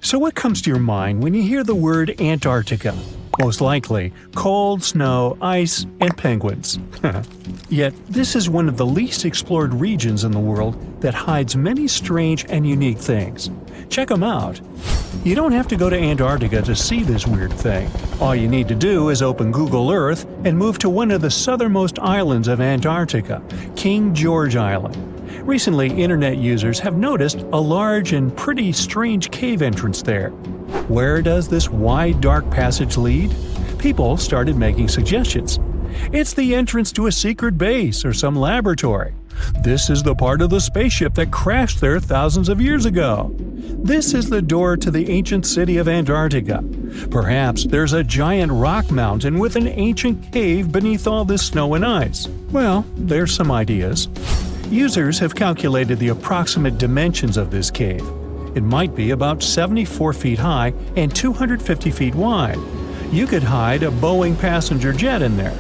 So what comes to your mind when you hear the word Antarctica? Most likely, cold, snow, ice, and penguins. Yet, this is one of the least explored regions in the world that hides many strange and unique things. Check them out. You don't have to go to Antarctica to see this weird thing. All you need to do is open Google Earth and move to one of the southernmost islands of Antarctica, King George Island. Recently, internet users have noticed a large and pretty strange cave entrance there. Where does this wide, dark passage lead? People started making suggestions. It's the entrance to a secret base or some laboratory. This is the part of the spaceship that crashed there thousands of years ago. This is the door to the ancient city of Antarctica. Perhaps there's a giant rock mountain with an ancient cave beneath all this snow and ice. Well, there's some ideas. Users have calculated the approximate dimensions of this cave. It might be about 74 feet high and 250 feet wide. You could hide a Boeing passenger jet in there.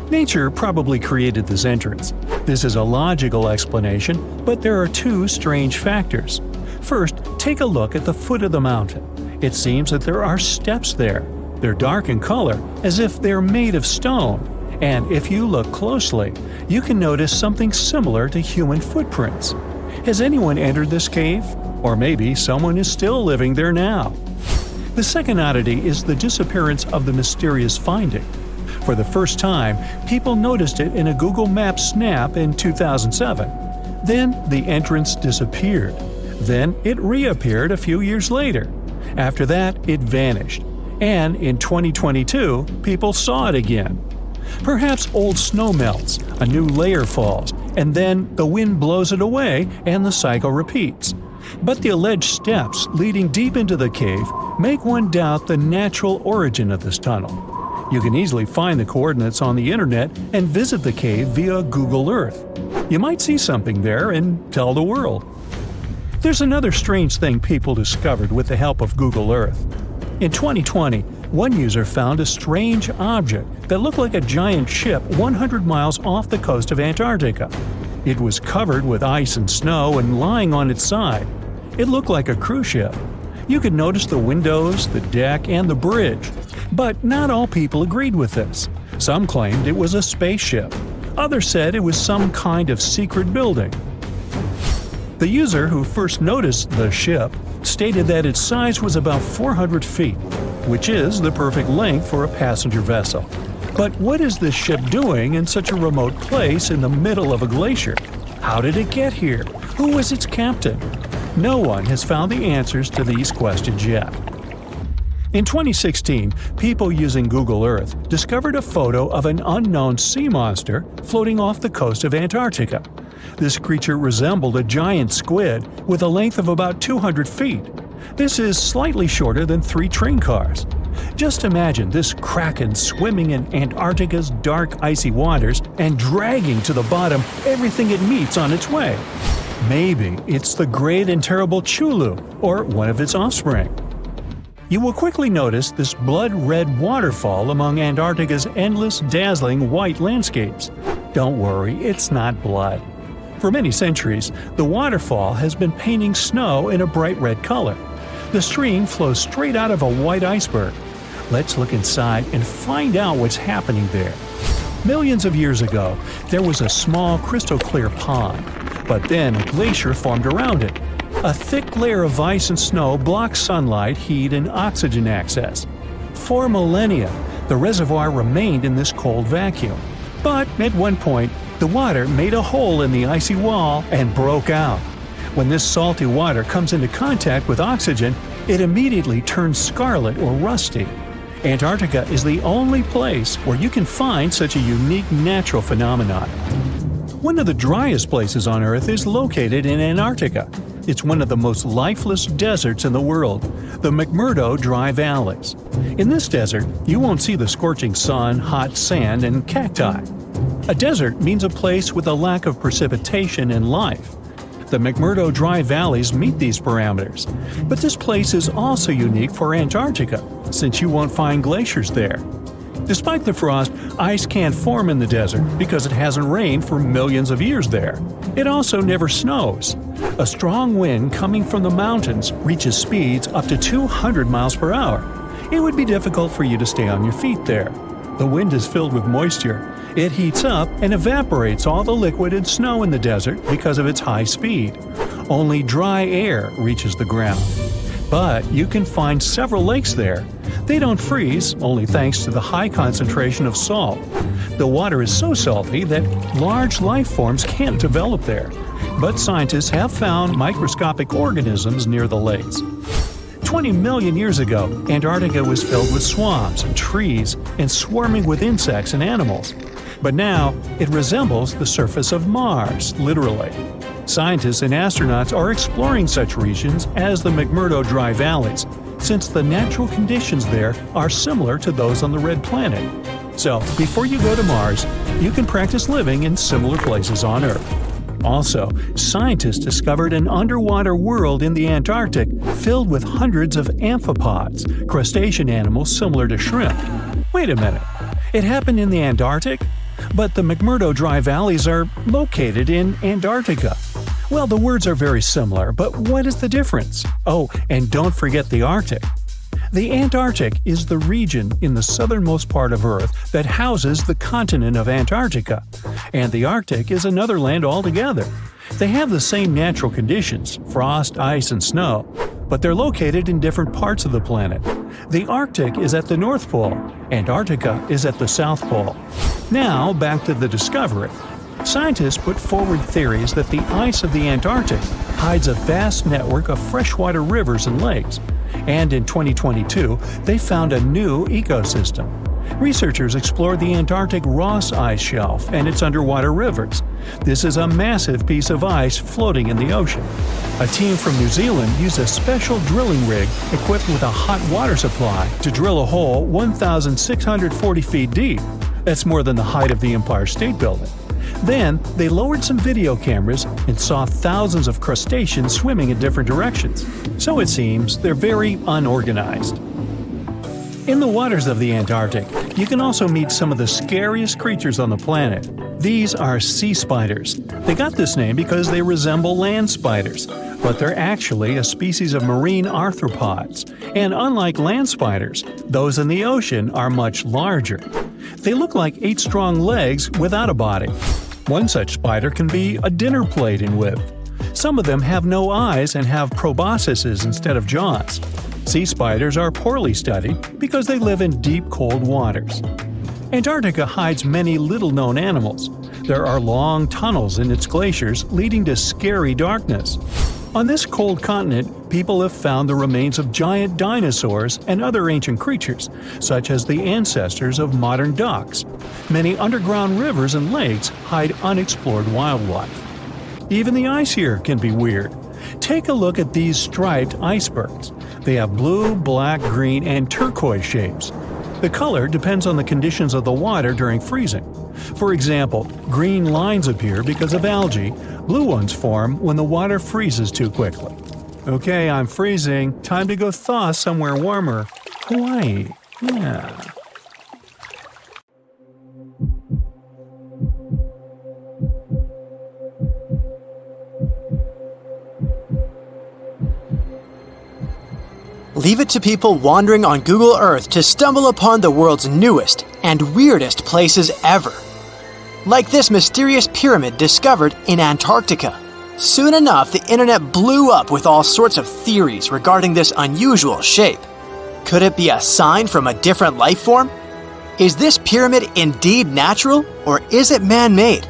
Nature probably created this entrance. This is a logical explanation, but there are two strange factors. First, take a look at the foot of the mountain. It seems that there are steps there. They're dark in color, as if they're made of stone. And if you look closely, you can notice something similar to human footprints. Has anyone entered this cave? Or maybe someone is still living there now. The second oddity is the disappearance of the mysterious finding. For the first time, people noticed it in a Google Maps snap in 2007. Then the entrance disappeared. Then it reappeared a few years later. After that, it vanished. And in 2022, people saw it again. Perhaps old snow melts, a new layer falls, and then the wind blows it away and the cycle repeats. But the alleged steps leading deep into the cave make one doubt the natural origin of this tunnel. You can easily find the coordinates on the internet and visit the cave via Google Earth. You might see something there and tell the world. There's another strange thing people discovered with the help of Google Earth. In 2020, one user found a strange object that looked like a giant ship 100 miles off the coast of Antarctica. It was covered with ice and snow and lying on its side. It looked like a cruise ship. You could notice the windows, the deck, and the bridge. But not all people agreed with this. Some claimed it was a spaceship. Others said it was some kind of secret building. The user who first noticed the ship stated that its size was about 400 feet, which is the perfect length for a passenger vessel. But what is this ship doing in such a remote place in the middle of a glacier? How did it get here? Who was its captain? No one has found the answers to these questions yet. In 2016, people using Google Earth discovered a photo of an unknown sea monster floating off the coast of Antarctica. This creature resembled a giant squid with a length of about 200 feet. This is slightly shorter than 3 train cars. Just imagine this kraken swimming in Antarctica's dark, icy waters and dragging to the bottom everything it meets on its way. Maybe it's the great and terrible Chulu, or one of its offspring. You will quickly notice this blood-red waterfall among Antarctica's endless, dazzling white landscapes. Don't worry, it's not blood. For many centuries, the waterfall has been painting snow in a bright red color. The stream flows straight out of a white iceberg. Let's look inside and find out what's happening there. Millions of years ago, there was a small crystal-clear pond, but then a glacier formed around it. A thick layer of ice and snow blocked sunlight, heat, and oxygen access. For millennia, the reservoir remained in this cold vacuum. But at one point, the water made a hole in the icy wall and broke out. When this salty water comes into contact with oxygen, it immediately turns scarlet or rusty. Antarctica is the only place where you can find such a unique natural phenomenon. One of the driest places on Earth is located in Antarctica. It's one of the most lifeless deserts in the world, the McMurdo Dry Valleys. In this desert, you won't see the scorching sun, hot sand, and cacti. A desert means a place with a lack of precipitation and life. The McMurdo Dry Valleys meet these parameters. But this place is also unique for Antarctica, since you won't find glaciers there. Despite the frost, ice can't form in the desert because it hasn't rained for millions of years there. It also never snows. A strong wind coming from the mountains reaches speeds up to 200 miles per hour. It would be difficult for you to stay on your feet there. The wind is filled with moisture. It heats up and evaporates all the liquid and snow in the desert because of its high speed. Only dry air reaches the ground. But you can find several lakes there. They don't freeze, only thanks to the high concentration of salt. The water is so salty that large life forms can't develop there. But scientists have found microscopic organisms near the lakes. 20 million years ago, Antarctica was filled with swamps and trees and swarming with insects and animals. But now, it resembles the surface of Mars, literally. Scientists and astronauts are exploring such regions as the McMurdo Dry Valleys, since the natural conditions there are similar to those on the Red Planet. So, before you go to Mars, you can practice living in similar places on Earth. Also, scientists discovered an underwater world in the Antarctic filled with hundreds of amphipods, crustacean animals similar to shrimp. Wait a minute, it happened in the Antarctic? But the McMurdo Dry Valleys are located in Antarctica. Well, the words are very similar, but what is the difference? Oh, and don't forget the Arctic. The Antarctic is the region in the southernmost part of Earth that houses the continent of Antarctica, and the Arctic is another land altogether. They have the same natural conditions, frost, ice, and snow, but they're located in different parts of the planet. The Arctic is at the North Pole, Antarctica is at the South Pole. Now, back to the discovery. Scientists put forward theories that the ice of the Antarctic hides a vast network of freshwater rivers and lakes, and in 2022, they found a new ecosystem. Researchers explored the Antarctic Ross Ice Shelf and its underwater rivers. This is a massive piece of ice floating in the ocean. A team from New Zealand used a special drilling rig equipped with a hot water supply to drill a hole 1,640 feet deep. That's more than the height of the Empire State Building. Then, they lowered some video cameras and saw thousands of crustaceans swimming in different directions. So it seems they're very unorganized. In the waters of the Antarctic, you can also meet some of the scariest creatures on the planet. These are sea spiders. They got this name because they resemble land spiders, but they're actually a species of marine arthropods. And unlike land spiders, those in the ocean are much larger. They look like 8 strong legs without a body. One such spider can be a dinner plate in width. Some of them have no eyes and have proboscises instead of jaws. Sea spiders are poorly studied because they live in deep, cold waters. Antarctica hides many little-known animals. There are long tunnels in its glaciers leading to scary darkness. On this cold continent, people have found the remains of giant dinosaurs and other ancient creatures, such as the ancestors of modern ducks. Many underground rivers and lakes hide unexplored wildlife. Even the ice here can be weird. Take a look at these striped icebergs. They have blue, black, green, and turquoise shapes. The color depends on the conditions of the water during freezing. For example, green lines appear because of algae, blue ones form when the water freezes too quickly. Okay, I'm freezing. Time to go thaw somewhere warmer. Hawaii. Yeah. Leave it to people wandering on Google Earth to stumble upon the world's newest and weirdest places ever. Like this mysterious pyramid discovered in Antarctica. Soon enough, the internet blew up with all sorts of theories regarding this unusual shape. Could it be a sign from a different life form? Is this pyramid indeed natural, or is it man-made?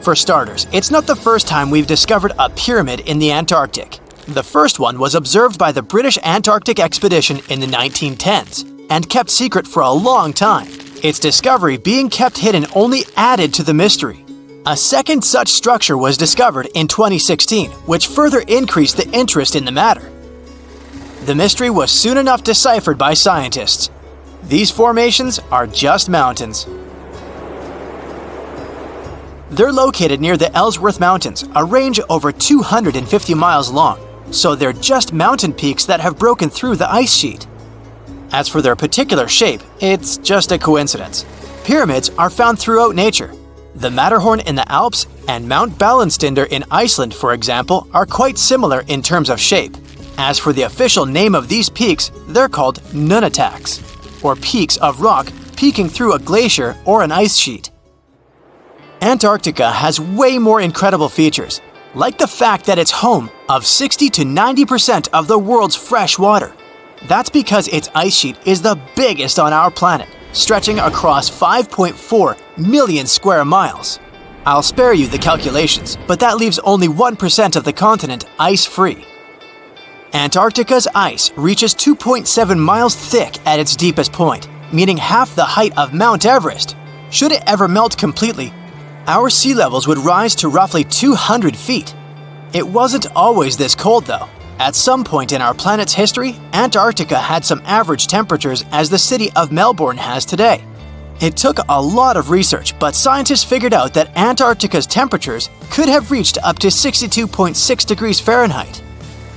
For starters, it's not the first time we've discovered a pyramid in the Antarctic. The first one was observed by the British Antarctic expedition in the 1910s and kept secret for a long time. Its discovery being kept hidden only added to the mystery. A second such structure was discovered in 2016, which further increased the interest in the matter. The mystery was soon enough deciphered by scientists. These formations are just mountains. They're located near the Ellsworth Mountains, a range over 250 miles long. So they're just mountain peaks that have broken through the ice sheet. As for their particular shape, it's just a coincidence. Pyramids are found throughout nature. The Matterhorn in the Alps and Mount Ballenstinder in Iceland, for example, are quite similar in terms of shape. As for the official name of these peaks, they're called nunataks, or peaks of rock peeking through a glacier or an ice sheet. Antarctica has way more incredible features, like the fact that it's home of 60 to 90% of the world's fresh water. That's because its ice sheet is the biggest on our planet, stretching across 5.4 million square miles. I'll spare you the calculations, but that leaves only 1% of the continent ice-free. Antarctica's ice reaches 2.7 miles thick at its deepest point, meaning half the height of Mount Everest. Should it ever melt completely, our sea levels would rise to roughly 200 feet. It wasn't always this cold, though. At some point in our planet's history, Antarctica had some average temperatures as the city of Melbourne has today. It took a lot of research, but scientists figured out that Antarctica's temperatures could have reached up to 62.6 degrees Fahrenheit.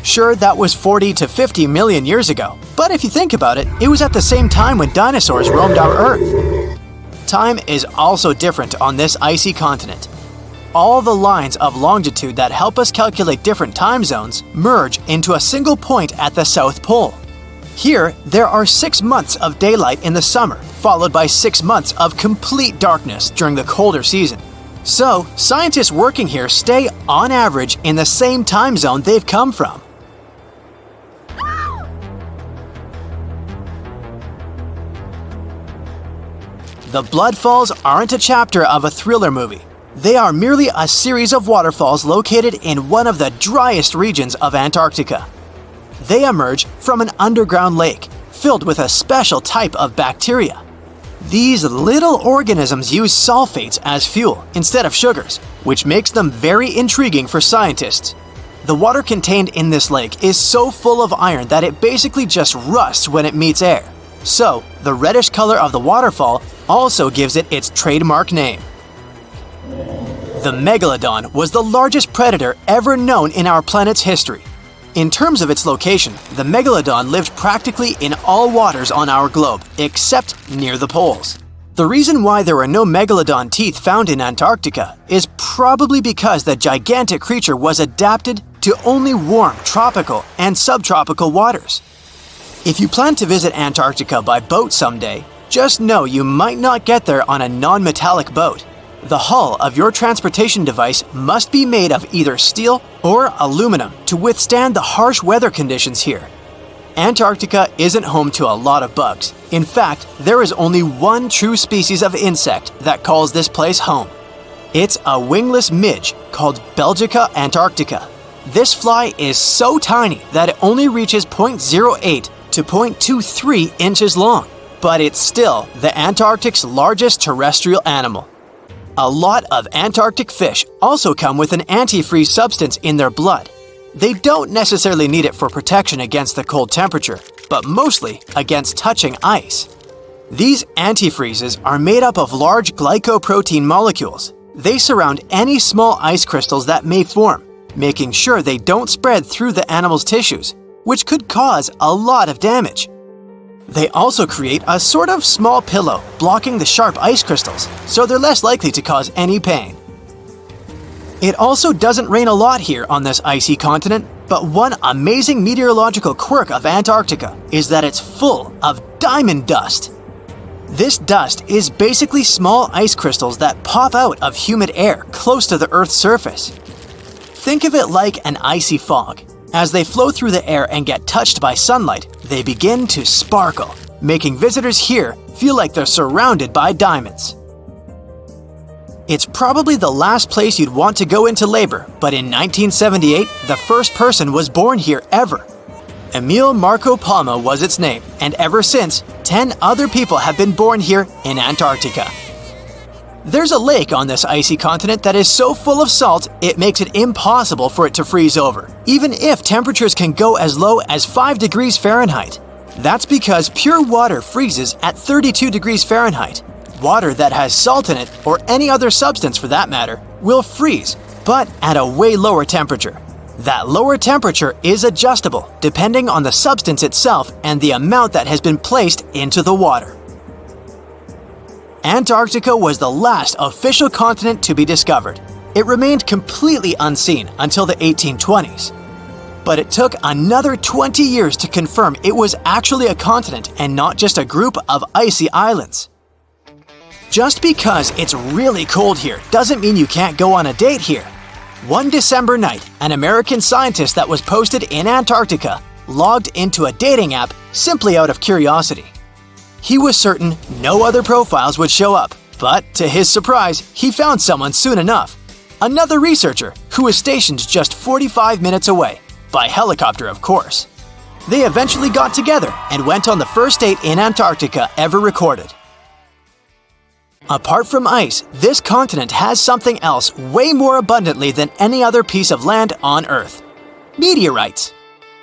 Sure, that was 40 to 50 million years ago, but if you think about it, it was at the same time when dinosaurs roamed our Earth. Time is also different on this icy continent. All the lines of longitude that help us calculate different time zones merge into a single point at the South Pole. Here, there are 6 months of daylight in the summer, followed by 6 months of complete darkness during the colder season. So, scientists working here stay, on average, in the same time zone they've come from. The Blood Falls aren't a chapter of a thriller movie. They are merely a series of waterfalls located in one of the driest regions of Antarctica. They emerge from an underground lake filled with a special type of bacteria. These little organisms use sulfates as fuel instead of sugars, which makes them very intriguing for scientists. The water contained in this lake is so full of iron that it basically just rusts when it meets air. So, the reddish color of the waterfall also gives it its trademark name. The megalodon was the largest predator ever known in our planet's history. In terms of its location, the megalodon lived practically in all waters on our globe, except near the poles. The reason why there were no megalodon teeth found in Antarctica is probably because the gigantic creature was adapted to only warm tropical and subtropical waters. If you plan to visit Antarctica by boat someday, just know you might not get there on a non-metallic boat. The hull of your transportation device must be made of either steel or aluminum to withstand the harsh weather conditions here. Antarctica isn't home to a lot of bugs. In fact, there is only one true species of insect that calls this place home. It's a wingless midge called Belgica antarctica. This fly is so tiny that it only reaches 0.08 to 0.23 inches long, but it's still the Antarctic's largest terrestrial animal. A lot of Antarctic fish also come with an antifreeze substance in their blood. They don't necessarily need it for protection against the cold temperature, but mostly against touching ice. These antifreezes are made up of large glycoprotein molecules. They surround any small ice crystals that may form, making sure they don't spread through the animal's tissues, which could cause a lot of damage. They also create a sort of small pillow blocking the sharp ice crystals, so they're less likely to cause any pain. It also doesn't rain a lot here on this icy continent, but one amazing meteorological quirk of Antarctica is that it's full of diamond dust. This dust is basically small ice crystals that pop out of humid air close to the Earth's surface. Think of it like an icy fog. As they flow through the air and get touched by sunlight, they begin to sparkle, making visitors here feel like they're surrounded by diamonds. It's probably the last place you'd want to go into labor, but in 1978, the first person was born here ever. Emil Marco Palma was its name, and ever since, 10 other people have been born here in Antarctica. There's a lake on this icy continent that is so full of salt, it makes it impossible for it to freeze over, even if temperatures can go as low as 5 degrees Fahrenheit. That's because pure water freezes at 32 degrees Fahrenheit. Water that has salt in it, or any other substance for that matter, will freeze, but at a way lower temperature. That lower temperature is adjustable depending on the substance itself and the amount that has been placed into the water. Antarctica was the last official continent to be discovered. It remained completely unseen until the 1820s. But it took another 20 years to confirm it was actually a continent and not just a group of icy islands. Just because it's really cold here doesn't mean you can't go on a date here. One December night, an American scientist that was posted in Antarctica logged into a dating app simply out of curiosity. He was certain no other profiles would show up, but to his surprise, he found someone soon enough. Another researcher who was stationed just 45 minutes away, by helicopter of course. They eventually got together and went on the first date in Antarctica ever recorded. Apart from ice, this continent has something else way more abundantly than any other piece of land on Earth: meteorites.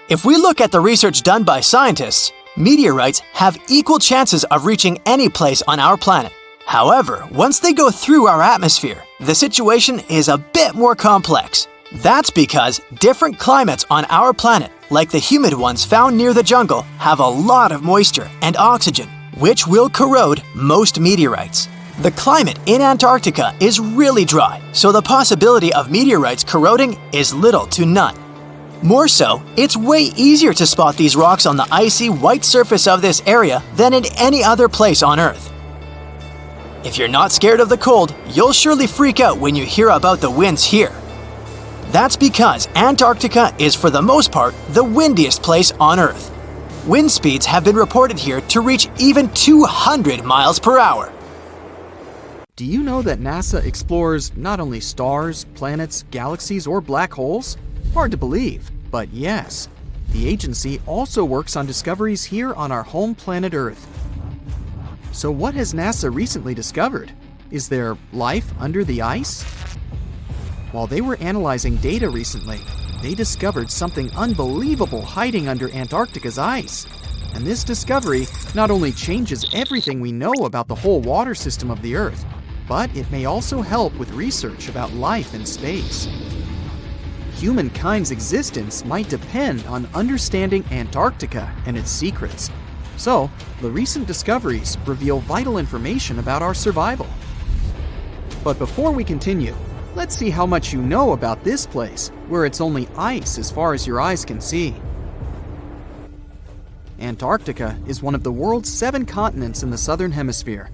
If we look at the research done by scientists, meteorites have equal chances of reaching any place on our planet. However, once they go through our atmosphere, the situation is a bit more complex. That's because different climates on our planet, like the humid ones found near the jungle, have a lot of moisture and oxygen, which will corrode most meteorites. The climate in Antarctica is really dry, so the possibility of meteorites corroding is little to none. More so, it's way easier to spot these rocks on the icy white surface of this area than in any other place on Earth. If you're not scared of the cold, you'll surely freak out when you hear about the winds here. That's because Antarctica is for the most part the windiest place on Earth. Wind speeds have been reported here to reach even 200 miles per hour. Do you know that NASA explores not only stars, planets, galaxies, or black holes? Hard to believe, but yes. The agency also works on discoveries here on our home planet Earth. So what has NASA recently discovered? Is there life under the ice? While they were analyzing data recently, they discovered something unbelievable hiding under Antarctica's ice. And this discovery not only changes everything we know about the whole water system of the Earth, but it may also help with research about life in space. Humankind's existence might depend on understanding Antarctica and its secrets. So, the recent discoveries reveal vital information about our survival. But before we continue, let's see how much you know about this place, where it's only ice as far as your eyes can see. Antarctica is one of the world's 7 continents in the southern hemisphere.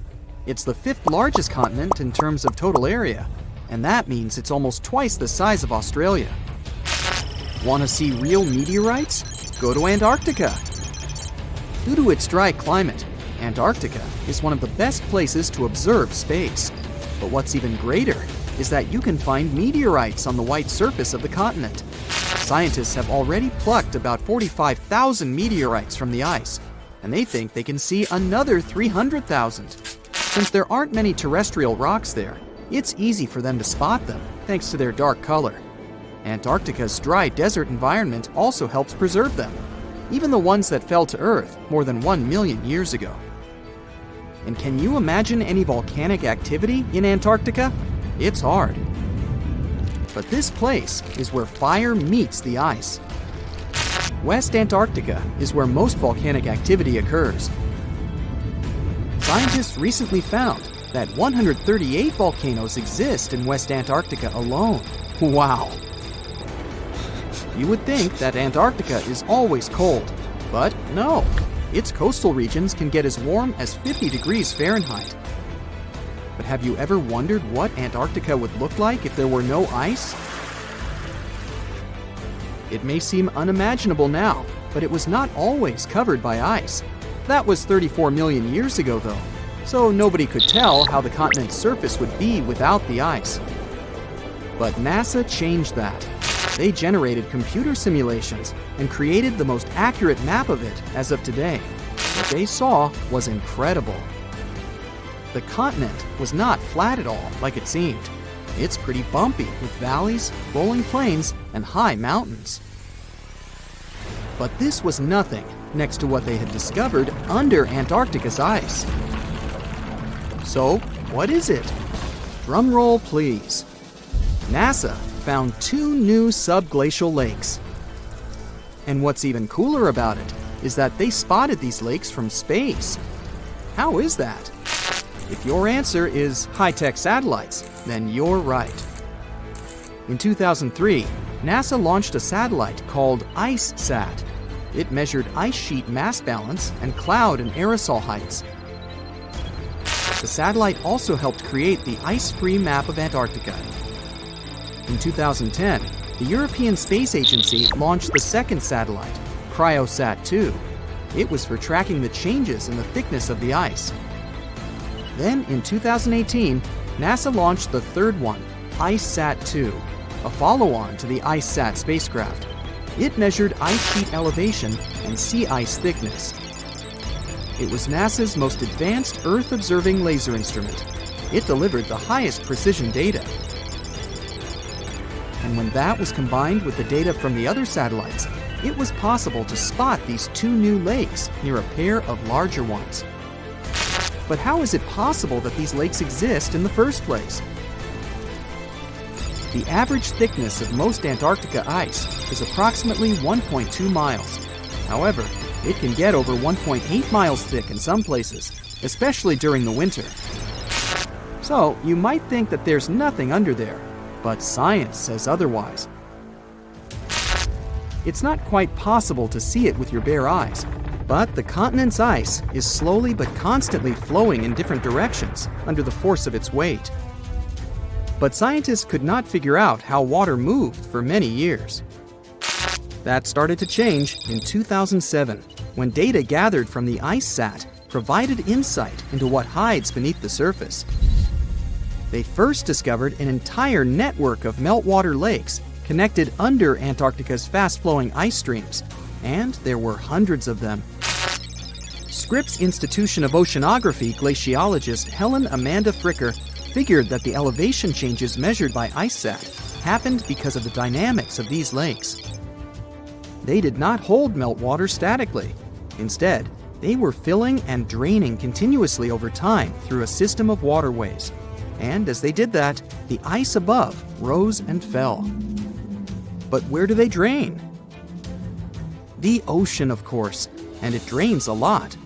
It's the 5th largest continent in terms of total area, and that means it's almost twice the size of Australia. Want to see real meteorites? Go to Antarctica. Due to its dry climate, Antarctica is one of the best places to observe space. But what's even greater is that you can find meteorites on the white surface of the continent. Scientists have already plucked about 45,000 meteorites from the ice, and they think they can see another 300,000. Since there aren't many terrestrial rocks there, it's easy for them to spot them, thanks to their dark color. Antarctica's dry desert environment also helps preserve them, even the ones that fell to Earth more than 1 million years ago. And can you imagine any volcanic activity in Antarctica? It's hard. But this place is where fire meets the ice. West Antarctica is where most volcanic activity occurs. Scientists recently found that 138 volcanoes exist in West Antarctica alone. Wow! You would think that Antarctica is always cold, but no. Its coastal regions can get as warm as 50 degrees Fahrenheit. But have you ever wondered what Antarctica would look like if there were no ice? It may seem unimaginable now, but it was not always covered by ice. That was 34 million years ago, though, so nobody could tell how the continent's surface would be without the ice. But NASA changed that. They generated computer simulations and created the most accurate map of it as of today. What they saw was incredible. The continent was not flat at all like it seemed. It's pretty bumpy with valleys, rolling plains, and high mountains. But this was nothing next to what they had discovered under Antarctica's ice. So, what is it? Drum roll, please. NASA found 2 new subglacial lakes. And what's even cooler about it is that they spotted these lakes from space. How is that? If your answer is high-tech satellites, then you're right. In 2003, NASA launched a satellite called IceSat. It measured ice sheet mass balance and cloud and aerosol heights. The satellite also helped create the ice-free map of Antarctica. In 2010, the European Space Agency launched the second satellite, Cryosat-2. It was for tracking the changes in the thickness of the ice. Then, in 2018, NASA launched the third one, IceSat-2, a follow-on to the IceSat spacecraft. It measured ice sheet elevation and sea ice thickness. It was NASA's most advanced Earth-observing laser instrument. It delivered the highest precision data. And when that was combined with the data from the other satellites, it was possible to spot these 2 new lakes near a pair of larger ones. But how is it possible that these lakes exist in the first place? The average thickness of most Antarctica ice is approximately 1.2 miles. However, it can get over 1.8 miles thick in some places, especially during the winter. So, you might think that there's nothing under there, but science says otherwise. It's not quite possible to see it with your bare eyes, but the continent's ice is slowly but constantly flowing in different directions under the force of its weight. But scientists could not figure out how water moved for many years. That started to change in 2007, when data gathered from the IceSat provided insight into what hides beneath the surface. They first discovered an entire network of meltwater lakes connected under Antarctica's fast-flowing ice streams, and there were hundreds of them. Scripps Institution of Oceanography glaciologist Helen Amanda Fricker figured that the elevation changes measured by IceSat happened because of the dynamics of these lakes. They did not hold meltwater statically. Instead, they were filling and draining continuously over time through a system of waterways. And as they did that, the ice above rose and fell. But where do they drain? The ocean, of course, and it drains a lot.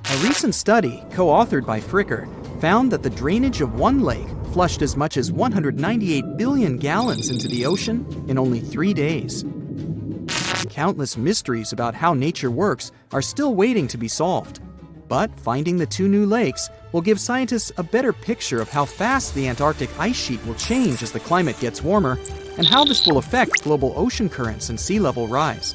A recent study, co-authored by Fricker, found that the drainage of one lake flushed as much as 198 billion gallons into the ocean in only 3 days. Countless mysteries about how nature works are still waiting to be solved. But finding the 2 new lakes will give scientists a better picture of how fast the Antarctic ice sheet will change as the climate gets warmer, and how this will affect global ocean currents and sea level rise.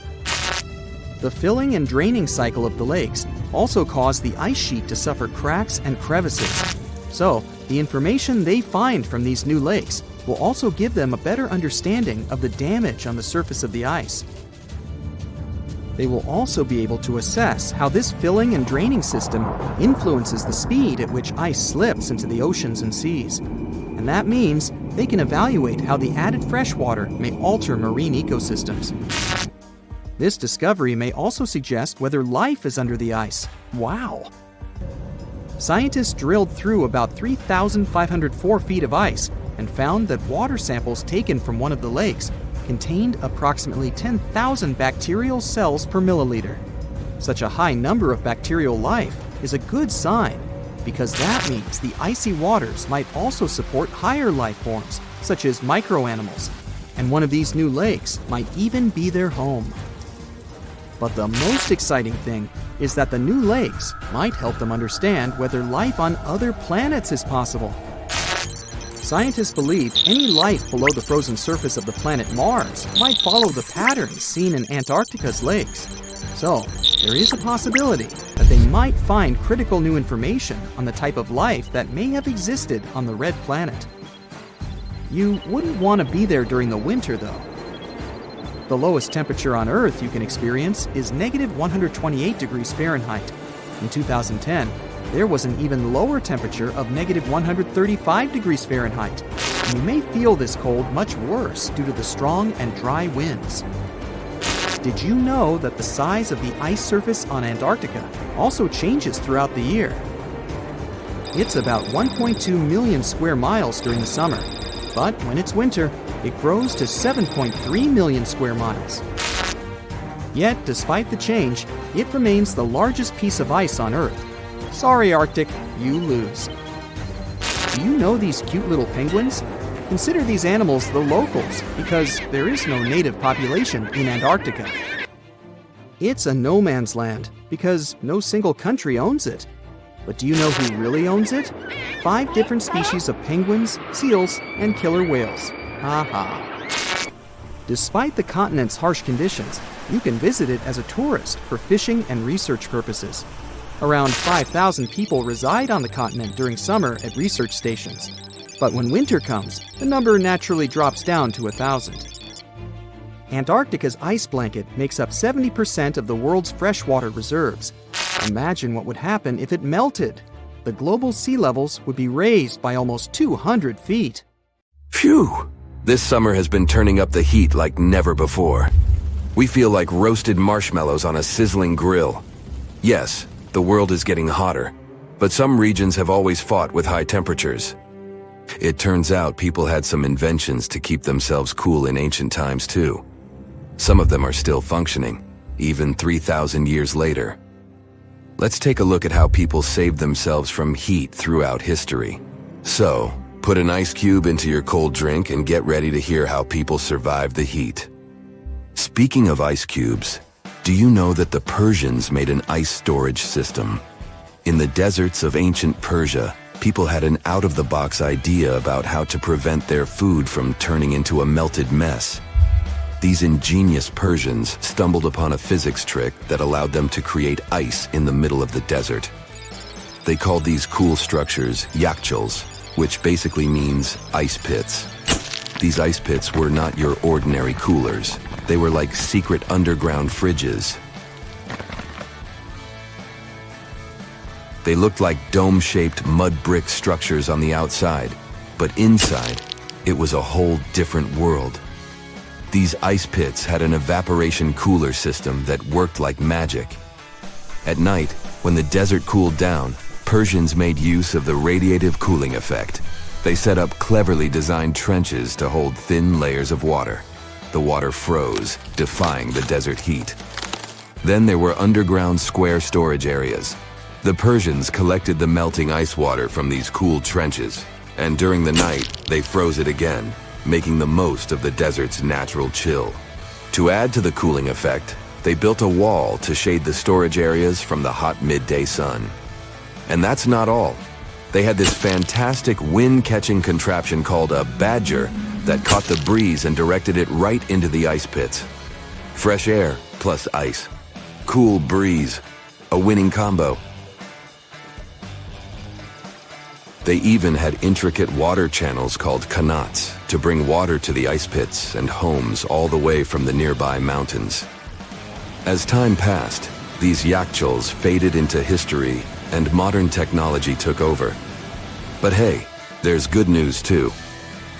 The filling and draining cycle of the lakes also caused the ice sheet to suffer cracks and crevices. So, the information they find from these new lakes will also give them a better understanding of the damage on the surface of the ice. They will also be able to assess how this filling and draining system influences the speed at which ice slips into the oceans and seas. And that means they can evaluate how the added fresh water may alter marine ecosystems. This discovery may also suggest whether life is under the ice. Wow! Scientists drilled through about 3,504 feet of ice and found that water samples taken from one of the lakes contained approximately 10,000 bacterial cells per milliliter. Such a high number of bacterial life is a good sign, because that means the icy waters might also support higher life forms, such as microanimals, and one of these new lakes might even be their home. But the most exciting thing is that the new lakes might help them understand whether life on other planets is possible. Scientists believe any life below the frozen surface of the planet Mars might follow the patterns seen in Antarctica's lakes. So, there is a possibility that they might find critical new information on the type of life that may have existed on the red planet. You wouldn't want to be there during the winter, though. The lowest temperature on Earth you can experience is negative 128 degrees Fahrenheit. In 2010, there was an even lower temperature of negative 135 degrees Fahrenheit. And you may feel this cold much worse due to the strong and dry winds. Did you know that the size of the ice surface on Antarctica also changes throughout the year? It's about 1.2 million square miles during the summer, but when it's winter, it grows to 7.3 million square miles. Yet, despite the change, it remains the largest piece of ice on Earth. Sorry, Arctic, you lose. Do you know these cute little penguins? Consider these animals the locals because there is no native population in Antarctica. It's a no man's land because no single country owns it. But do you know who really owns it? 5 different species of penguins, seals, and killer whales. Aha. Despite the continent's harsh conditions, you can visit it as a tourist for fishing and research purposes. Around 5,000 people reside on the continent during summer at research stations. But when winter comes, the number naturally drops down to 1,000. Antarctica's ice blanket makes up 70% of the world's freshwater reserves. Imagine what would happen if it melted. The global sea levels would be raised by almost 200 feet. Phew! This summer has been turning up the heat like never before. We feel like roasted marshmallows on a sizzling grill. Yes, the world is getting hotter, but some regions have always fought with high temperatures. It turns out people had some inventions to keep themselves cool in ancient times too. Some of them are still functioning, even 3,000 years later. Let's take a look at how people saved themselves from heat throughout history. So, put an ice cube into your cold drink and get ready to hear how people survived the heat. Speaking of ice cubes, do you know that the Persians made an ice storage system? In the deserts of ancient Persia, people had an out-of-the-box idea about how to prevent their food from turning into a melted mess. These ingenious Persians stumbled upon a physics trick that allowed them to create ice in the middle of the desert. They called these cool structures yakhchals, which basically means ice pits. These ice pits were not your ordinary coolers. They were like secret underground fridges. They looked like dome-shaped mud brick structures on the outside, but inside, it was a whole different world. These ice pits had an evaporation cooler system that worked like magic. At night, when the desert cooled down, Persians made use of the radiative cooling effect. They set up cleverly designed trenches to hold thin layers of water. The water froze, defying the desert heat. Then there were underground square storage areas. The Persians collected the melting ice water from these cool trenches, and during the night, they froze it again, making the most of the desert's natural chill. To add to the cooling effect, they built a wall to shade the storage areas from the hot midday sun. And that's not all. They had this fantastic wind-catching contraption called a badger that caught the breeze and directed it right into the ice pits. Fresh air plus ice. Cool breeze. A winning combo. They even had intricate water channels called qanats to bring water to the ice pits and homes all the way from the nearby mountains. As time passed, these yakhchals faded into history and modern technology took over. But hey, there's good news too.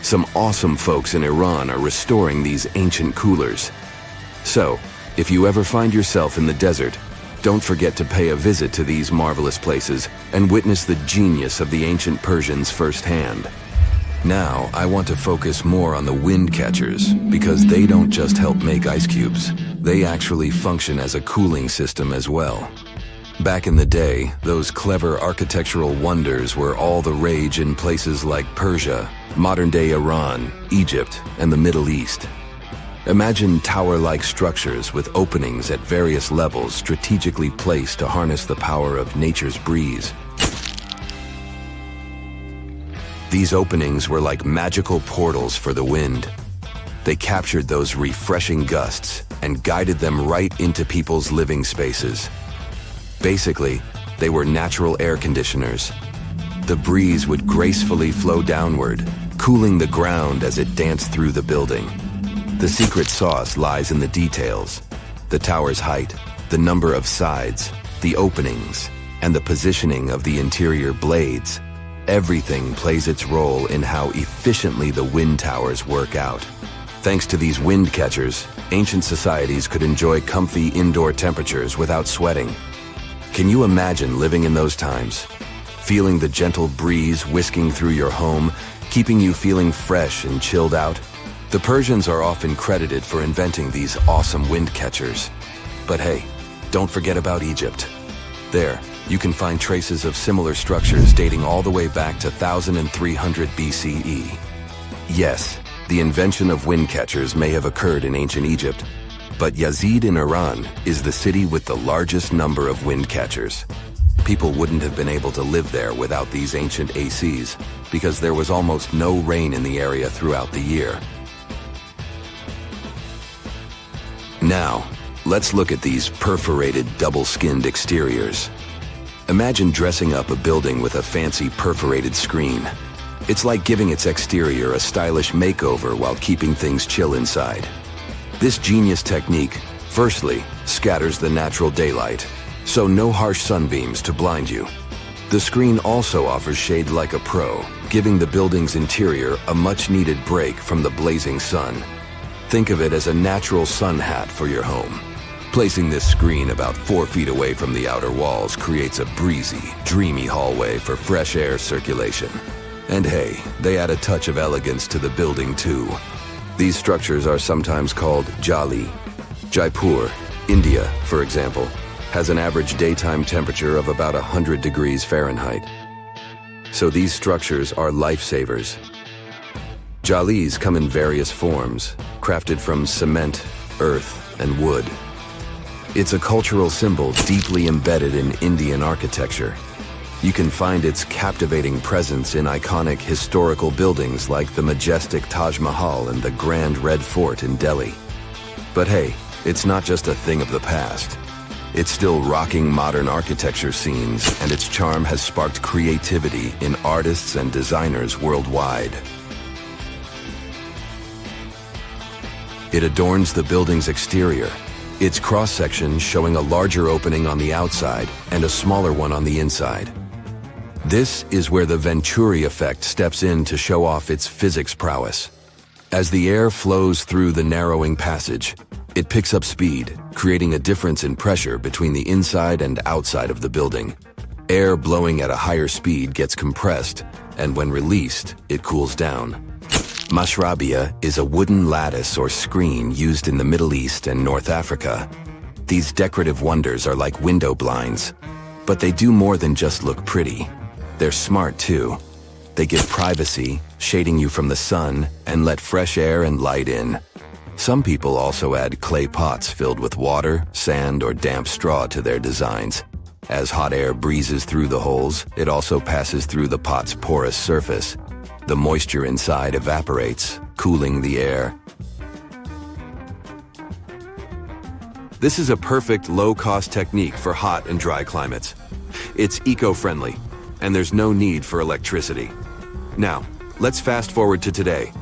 Some awesome folks in Iran are restoring these ancient coolers. So, if you ever find yourself in the desert, don't forget to pay a visit to these marvelous places and witness the genius of the ancient Persians firsthand. Now, I want to focus more on the wind catchers because they don't just help make ice cubes. They actually function as a cooling system as well. Back in the day, those clever architectural wonders were all the rage in places like Persia, modern-day Iran, Egypt, and the Middle East. Imagine tower-like structures with openings at various levels strategically placed to harness the power of nature's breeze. These openings were like magical portals for the wind. They captured those refreshing gusts and guided them right into people's living spaces. Basically, they were natural air conditioners. The breeze would gracefully flow downward, cooling the ground as it danced through the building. The secret sauce lies in the details. The tower's height, the number of sides, the openings, and the positioning of the interior blades. Everything plays its role in how efficiently the wind towers work out. Thanks to these wind catchers, ancient societies could enjoy comfy indoor temperatures without sweating. Can you imagine living in those times? Feeling the gentle breeze whisking through your home, keeping you feeling fresh and chilled out? The Persians are often credited for inventing these awesome wind catchers. But hey, don't forget about Egypt. There, you can find traces of similar structures dating all the way back to 1300 BCE. Yes, the invention of wind catchers may have occurred in ancient Egypt, but Yazid in Iran is the city with the largest number of wind catchers. People wouldn't have been able to live there without these ancient ACs because there was almost no rain in the area throughout the year. Now, let's look at these perforated double-skinned exteriors. Imagine dressing up a building with a fancy perforated screen. It's like giving its exterior a stylish makeover while keeping things chill inside. This genius technique, firstly, scatters the natural daylight, so no harsh sunbeams to blind you. The screen also offers shade like a pro, giving the building's interior a much-needed break from the blazing sun. Think of it as a natural sun hat for your home. Placing this screen about 4 feet away from the outer walls creates a breezy, dreamy hallway for fresh air circulation. And hey, they add a touch of elegance to the building too. These structures are sometimes called jali. Jaipur, India, for example, has an average daytime temperature of about 100 degrees Fahrenheit. So these structures are lifesavers. Jalis come in various forms, crafted from cement, earth, and wood. It's a cultural symbol deeply embedded in Indian architecture. You can find its captivating presence in iconic historical buildings like the majestic Taj Mahal and the Grand Red Fort in Delhi. But hey, it's not just a thing of the past. It's still rocking modern architecture scenes, and its charm has sparked creativity in artists and designers worldwide. It adorns the building's exterior, its cross-section showing a larger opening on the outside and a smaller one on the inside. This is where the Venturi effect steps in to show off its physics prowess. As the air flows through the narrowing passage, it picks up speed, creating a difference in pressure between the inside and outside of the building. Air blowing at a higher speed gets compressed, and when released, it cools down. Mashrabia is a wooden lattice or screen used in the Middle East and North Africa. These decorative wonders are like window blinds, but they do more than just look pretty. They're smart too. They give privacy, shading you from the sun, and let fresh air and light in. Some people also add clay pots filled with water, sand, or damp straw to their designs. As hot air breezes through the holes, it also passes through the pot's porous surface. The moisture inside evaporates, cooling the air. This is a perfect low-cost technique for hot and dry climates. It's eco-friendly, and there's no need for electricity. Now, let's fast forward to today.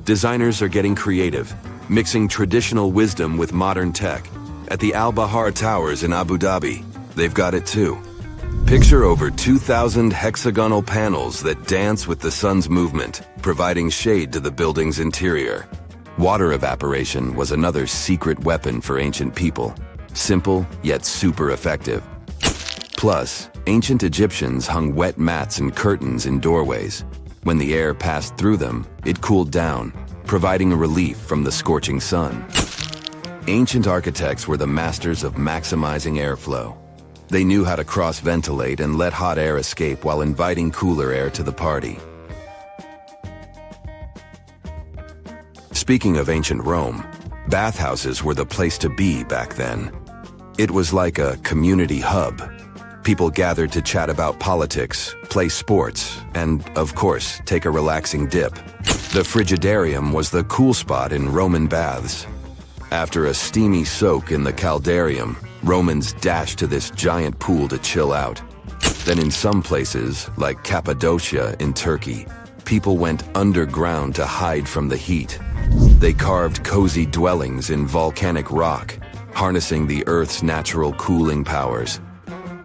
Designers are getting creative, mixing traditional wisdom with modern tech. At the Al Bahar Towers in Abu Dhabi, they've got it too. Picture over 2,000 hexagonal panels that dance with the sun's movement, providing shade to the building's interior. Water evaporation was another secret weapon for ancient people. Simple, yet super effective. Plus, ancient Egyptians hung wet mats and curtains in doorways. When the air passed through them, it cooled down, providing a relief from the scorching sun. Ancient architects were the masters of maximizing airflow. They knew how to cross-ventilate and let hot air escape while inviting cooler air to the party. Speaking of ancient Rome, bathhouses were the place to be back then. It was like a community hub. People gathered to chat about politics, play sports, and, of course, take a relaxing dip. The frigidarium was the cool spot in Roman baths. After a steamy soak in the caldarium, Romans dashed to this giant pool to chill out. Then in some places, like Cappadocia in Turkey, people went underground to hide from the heat. They carved cozy dwellings in volcanic rock, harnessing the Earth's natural cooling powers.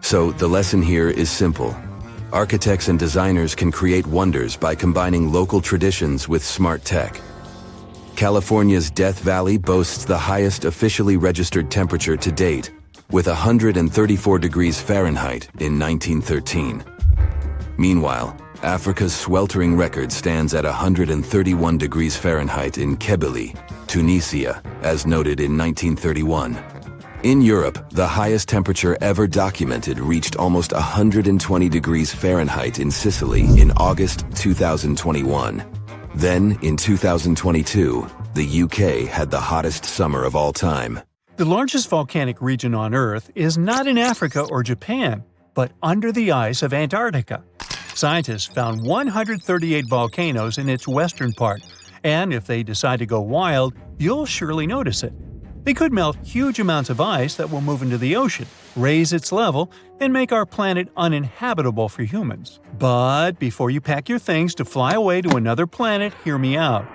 So the lesson here is simple. Architects and designers can create wonders by combining local traditions with smart tech. California's Death Valley boasts the highest officially registered temperature to date, with 134 degrees Fahrenheit in 1913. Meanwhile, Africa's sweltering record stands at 131 degrees Fahrenheit in Kebili, Tunisia, as noted in 1931. In Europe, the highest temperature ever documented reached almost 120 degrees Fahrenheit in Sicily in August 2021. Then, in 2022, the UK had the hottest summer of all time. The largest volcanic region on Earth is not in Africa or Japan, but under the ice of Antarctica. Scientists found 138 volcanoes in its western part, and if they decide to go wild, you'll surely notice it. They could melt huge amounts of ice that will move into the ocean, raise its level, and make our planet uninhabitable for humans. But before you pack your things to fly away to another planet, hear me out.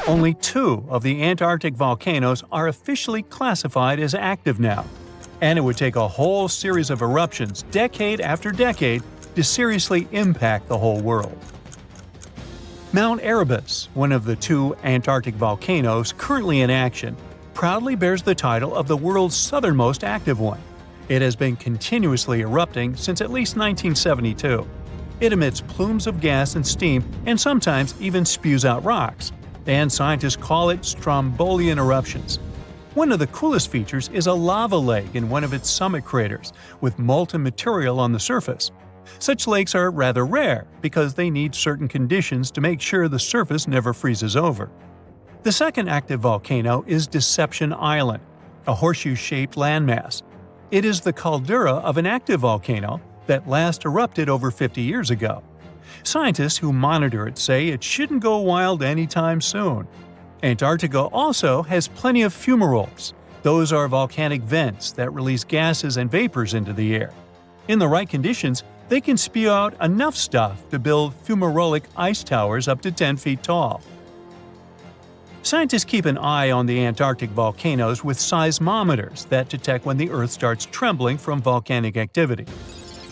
Only 2 of the Antarctic volcanoes are officially classified as active now. And it would take a whole series of eruptions, decade after decade, to seriously impact the whole world. Mount Erebus, one of the 2 Antarctic volcanoes currently in action, proudly bears the title of the world's southernmost active one. It has been continuously erupting since at least 1972. It emits plumes of gas and steam and sometimes even spews out rocks, and scientists call it Strombolian eruptions. One of the coolest features is a lava lake in one of its summit craters, with molten material on the surface. Such lakes are rather rare because they need certain conditions to make sure the surface never freezes over. The second active volcano is Deception Island, a horseshoe-shaped landmass. It is the caldera of an active volcano that last erupted over 50 years ago. Scientists who monitor it say it shouldn't go wild anytime soon. Antarctica also has plenty of fumaroles. Those are volcanic vents that release gases and vapors into the air. In the right conditions, they can spew out enough stuff to build fumarolic ice towers up to 10 feet tall. Scientists keep an eye on the Antarctic volcanoes with seismometers that detect when the Earth starts trembling from volcanic activity.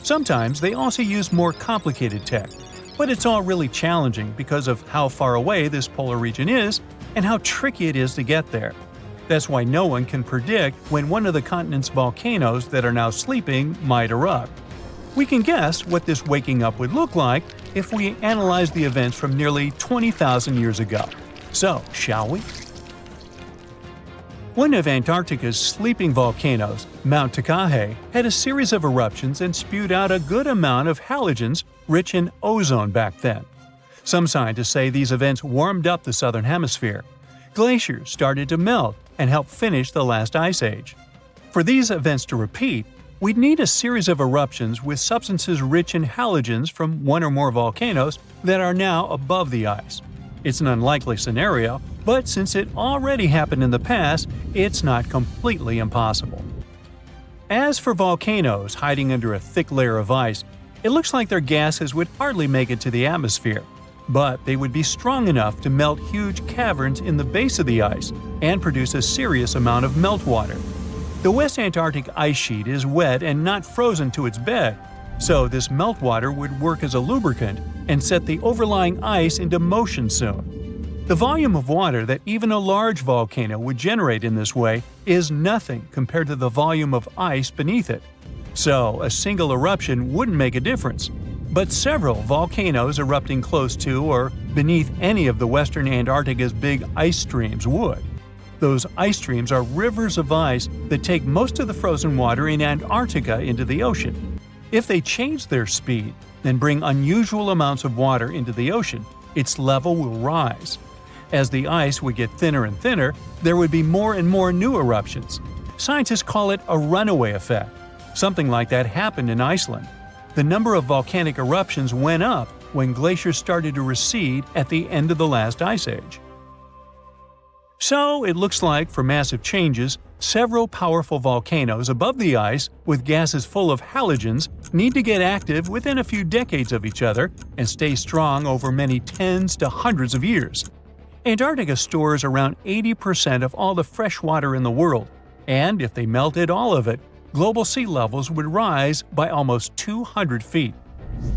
Sometimes they also use more complicated tech, but it's all really challenging because of how far away this polar region is and how tricky it is to get there. That's why no one can predict when one of the continent's volcanoes that are now sleeping might erupt. We can guess what this waking up would look like if we analyze the events from nearly 20,000 years ago. So, shall we? One of Antarctica's sleeping volcanoes, Mount Tacahe, had a series of eruptions and spewed out a good amount of halogens rich in ozone back then. Some scientists say these events warmed up the southern hemisphere. Glaciers started to melt and help finish the last ice age. For these events to repeat, we'd need a series of eruptions with substances rich in halogens from one or more volcanoes that are now above the ice. It's an unlikely scenario, but since it already happened in the past, it's not completely impossible. As for volcanoes hiding under a thick layer of ice, it looks like their gases would hardly make it to the atmosphere, but they would be strong enough to melt huge caverns in the base of the ice and produce a serious amount of meltwater. The West Antarctic ice sheet is wet and not frozen to its bed, so this meltwater would work as a lubricant and set the overlying ice into motion soon. The volume of water that even a large volcano would generate in this way is nothing compared to the volume of ice beneath it. So a single eruption wouldn't make a difference. But several volcanoes erupting close to or beneath any of the western Antarctica's big ice streams would. Those ice streams are rivers of ice that take most of the frozen water in Antarctica into the ocean. If they change their speed and bring unusual amounts of water into the ocean, its level will rise. As the ice would get thinner and thinner, there would be more and more new eruptions. Scientists call it a runaway effect. Something like that happened in Iceland. The number of volcanic eruptions went up when glaciers started to recede at the end of the last ice age. So it looks like, for massive changes, several powerful volcanoes above the ice with gases full of halogens need to get active within a few decades of each other and stay strong over many tens to hundreds of years. Antarctica stores around 80% of all the fresh water in the world, and if they melted all of it, global sea levels would rise by almost 200 feet.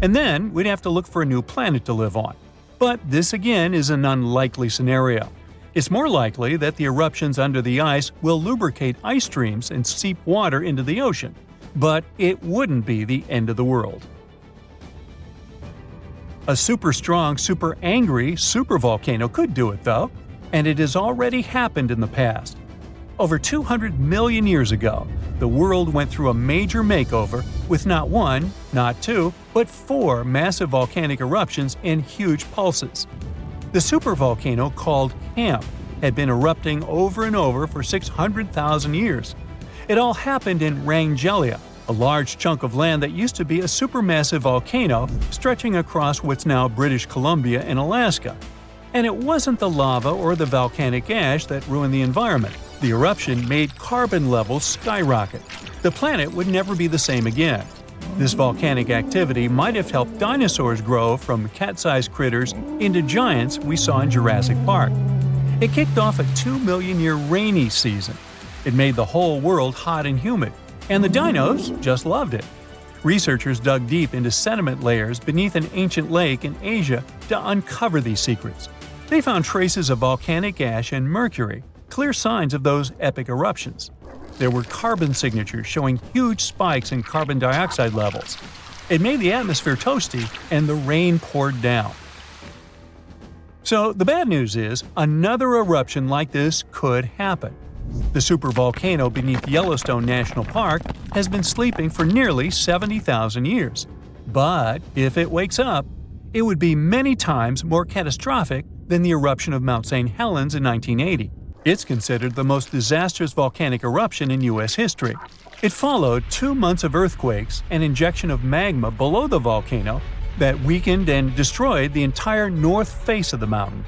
And then we'd have to look for a new planet to live on. But this again is an unlikely scenario. It's more likely that the eruptions under the ice will lubricate ice streams and seep water into the ocean, but it wouldn't be the end of the world. A super strong, super angry supervolcano could do it though, and it has already happened in the past. Over 200 million years ago, the world went through a major makeover with not one, not two, but 4 massive volcanic eruptions in huge pulses. The supervolcano called Camp had been erupting over and over for 600,000 years. It all happened in Wrangell, a large chunk of land that used to be a supermassive volcano stretching across what's now British Columbia and Alaska. And it wasn't the lava or the volcanic ash that ruined the environment. The eruption made carbon levels skyrocket. The planet would never be the same again. This volcanic activity might have helped dinosaurs grow from cat-sized critters into giants we saw in Jurassic Park. It kicked off a 2-million-year rainy season. It made the whole world hot and humid, and the dinos just loved it. Researchers dug deep into sediment layers beneath an ancient lake in Asia to uncover these secrets. They found traces of volcanic ash and mercury, clear signs of those epic eruptions. There were carbon signatures showing huge spikes in carbon dioxide levels. It made the atmosphere toasty, and the rain poured down. So the bad news is, another eruption like this could happen. The supervolcano beneath Yellowstone National Park has been sleeping for nearly 70,000 years. But if it wakes up, it would be many times more catastrophic than the eruption of Mount St. Helens in 1980. It's considered the most disastrous volcanic eruption in U.S. history. It followed 2 months of earthquakes and injection of magma below the volcano that weakened and destroyed the entire north face of the mountain.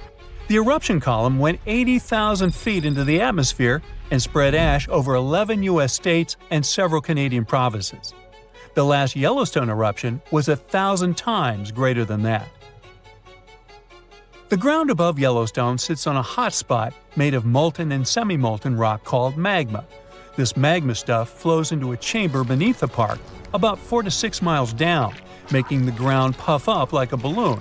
The eruption column went 80,000 feet into the atmosphere and spread ash over 11 U.S. states and several Canadian provinces. The last Yellowstone eruption was 1,000 times greater than that. The ground above Yellowstone sits on a hot spot made of molten and semi-molten rock called magma. This magma stuff flows into a chamber beneath the park, about 4 to 6 miles down, making the ground puff up like a balloon.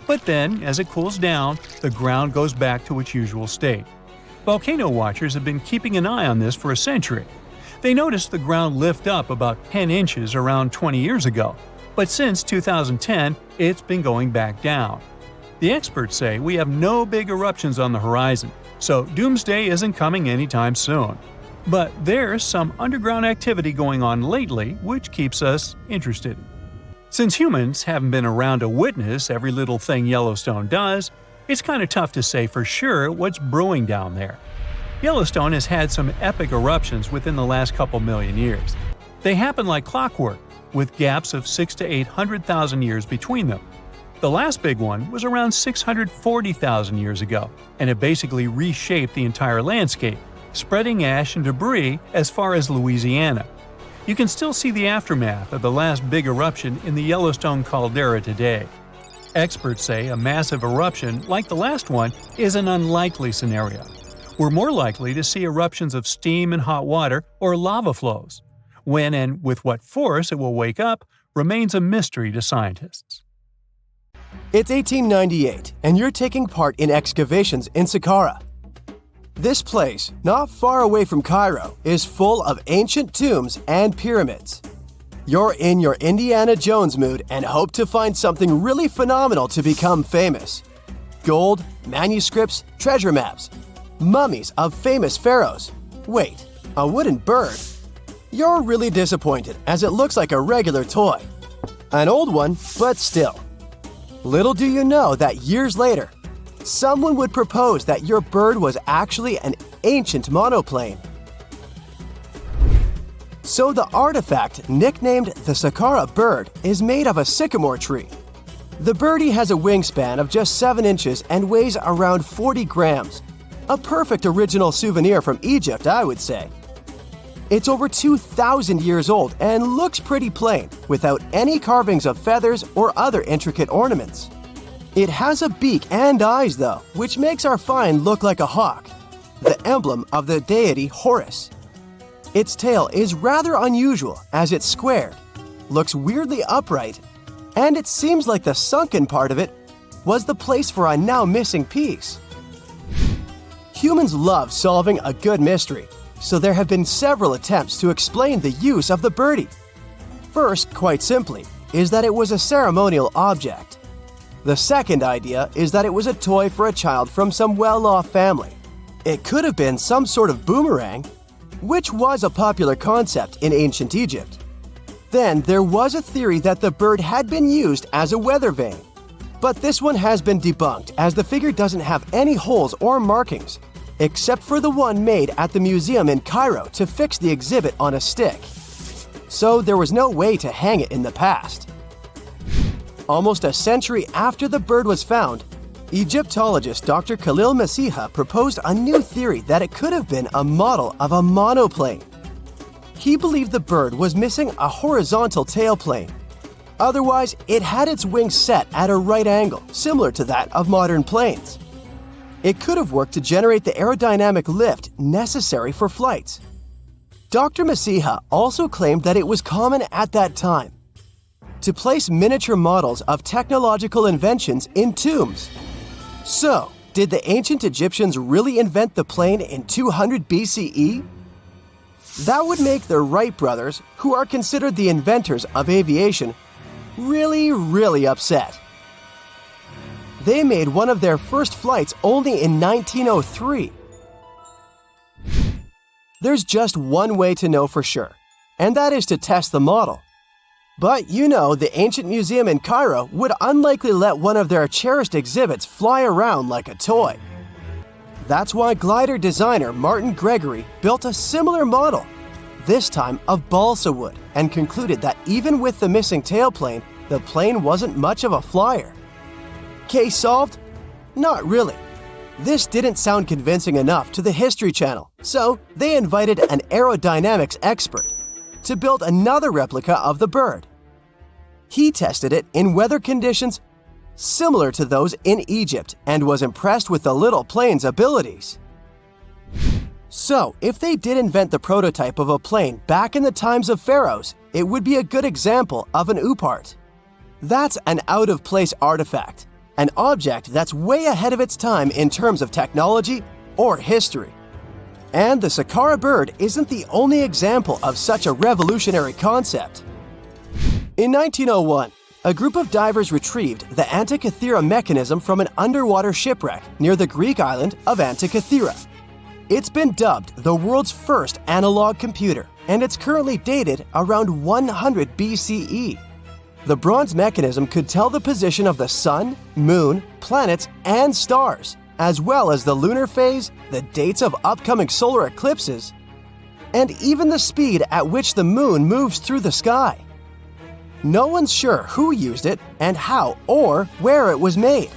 But then, as it cools down, the ground goes back to its usual state. Volcano watchers have been keeping an eye on this for a century. They noticed the ground lift up about 10 inches around 20 years ago, but since 2010, it's been going back down. The experts say we have no big eruptions on the horizon, so doomsday isn't coming anytime soon. But there's some underground activity going on lately which keeps us interested. Since humans haven't been around to witness every little thing Yellowstone does, it's kind of tough to say for sure what's brewing down there. Yellowstone has had some epic eruptions within the last couple million years. They happen like clockwork, with gaps of 600,000 to 800,000 years between them. The last big one was around 640,000 years ago, and it basically reshaped the entire landscape, spreading ash and debris as far as Louisiana. You can still see the aftermath of the last big eruption in the Yellowstone caldera today. Experts say a massive eruption like the last one is an unlikely scenario. We're more likely to see eruptions of steam and hot water or lava flows. When and with what force it will wake up remains a mystery to scientists. It's 1898, and you're taking part in excavations in Saqqara. This place, not far away from Cairo, is full of ancient tombs and pyramids. You're in your Indiana Jones mood and hope to find something really phenomenal to become famous. Gold, manuscripts, treasure maps, mummies of famous pharaohs. Wait, a wooden bird? You're really disappointed as it looks like a regular toy. An old one, but still. Little do you know that years later, someone would propose that your bird was actually an ancient monoplane. So the artifact, nicknamed the Saqqara bird, is made of a sycamore tree. The birdie has a wingspan of just 7 inches and weighs around 40 grams. A perfect original souvenir from Egypt, I would say. It's over 2,000 years old and looks pretty plain, without any carvings of feathers or other intricate ornaments. It has a beak and eyes though, which makes our find look like a hawk, the emblem of the deity Horus. Its tail is rather unusual as it's squared, looks weirdly upright, and it seems like the sunken part of it was the place for a now missing piece. Humans love solving a good mystery, so there have been several attempts to explain the use of the birdie. First, quite simply, is that it was a ceremonial object. The second idea is that it was a toy for a child from some well-off family. It could have been some sort of boomerang, which was a popular concept in ancient Egypt. Then there was a theory that the bird had been used as a weather vane. But this one has been debunked as the figure doesn't have any holes or markings, except for the one made at the museum in Cairo to fix the exhibit on a stick. So there was no way to hang it in the past. Almost a century after the bird was found, Egyptologist Dr. Khalil Masiha proposed a new theory that it could have been a model of a monoplane. He believed the bird was missing a horizontal tailplane. Otherwise, it had its wings set at a right angle, similar to that of modern planes. It could have worked to generate the aerodynamic lift necessary for flights. Dr. Masiha also claimed that it was common at that time to place miniature models of technological inventions in tombs. So, did the ancient Egyptians really invent the plane in 200 BCE? That would make the Wright brothers, who are considered the inventors of aviation, really upset. They made one of their first flights only in 1903. There's just one way to know for sure, and that is to test the model. But you know, the ancient museum in Cairo would unlikely let one of their cherished exhibits fly around like a toy. That's why glider designer Martin Gregory built a similar model, this time of balsa wood, and concluded that even with the missing tailplane, the plane wasn't much of a flyer. Case solved? Not really. This didn't sound convincing enough to the History Channel, so they invited an aerodynamics expert to build another replica of the bird. He tested it in weather conditions similar to those in Egypt and was impressed with the little plane's abilities. So, if they did invent the prototype of a plane back in the times of pharaohs, it would be a good example of an oopart. That's an out-of-place artifact, an object that's way ahead of its time in terms of technology or history. And the Saqqara bird isn't the only example of such a revolutionary concept. In 1901, a group of divers retrieved the Antikythera mechanism from an underwater shipwreck near the Greek island of Antikythera. It's been dubbed the world's first analog computer, and it's currently dated around 100 BCE. The bronze mechanism could tell the position of the sun, moon, planets, and stars, as well as the lunar phase, the dates of upcoming solar eclipses, and even the speed at which the moon moves through the sky. No one's sure who used it and how or where it was made.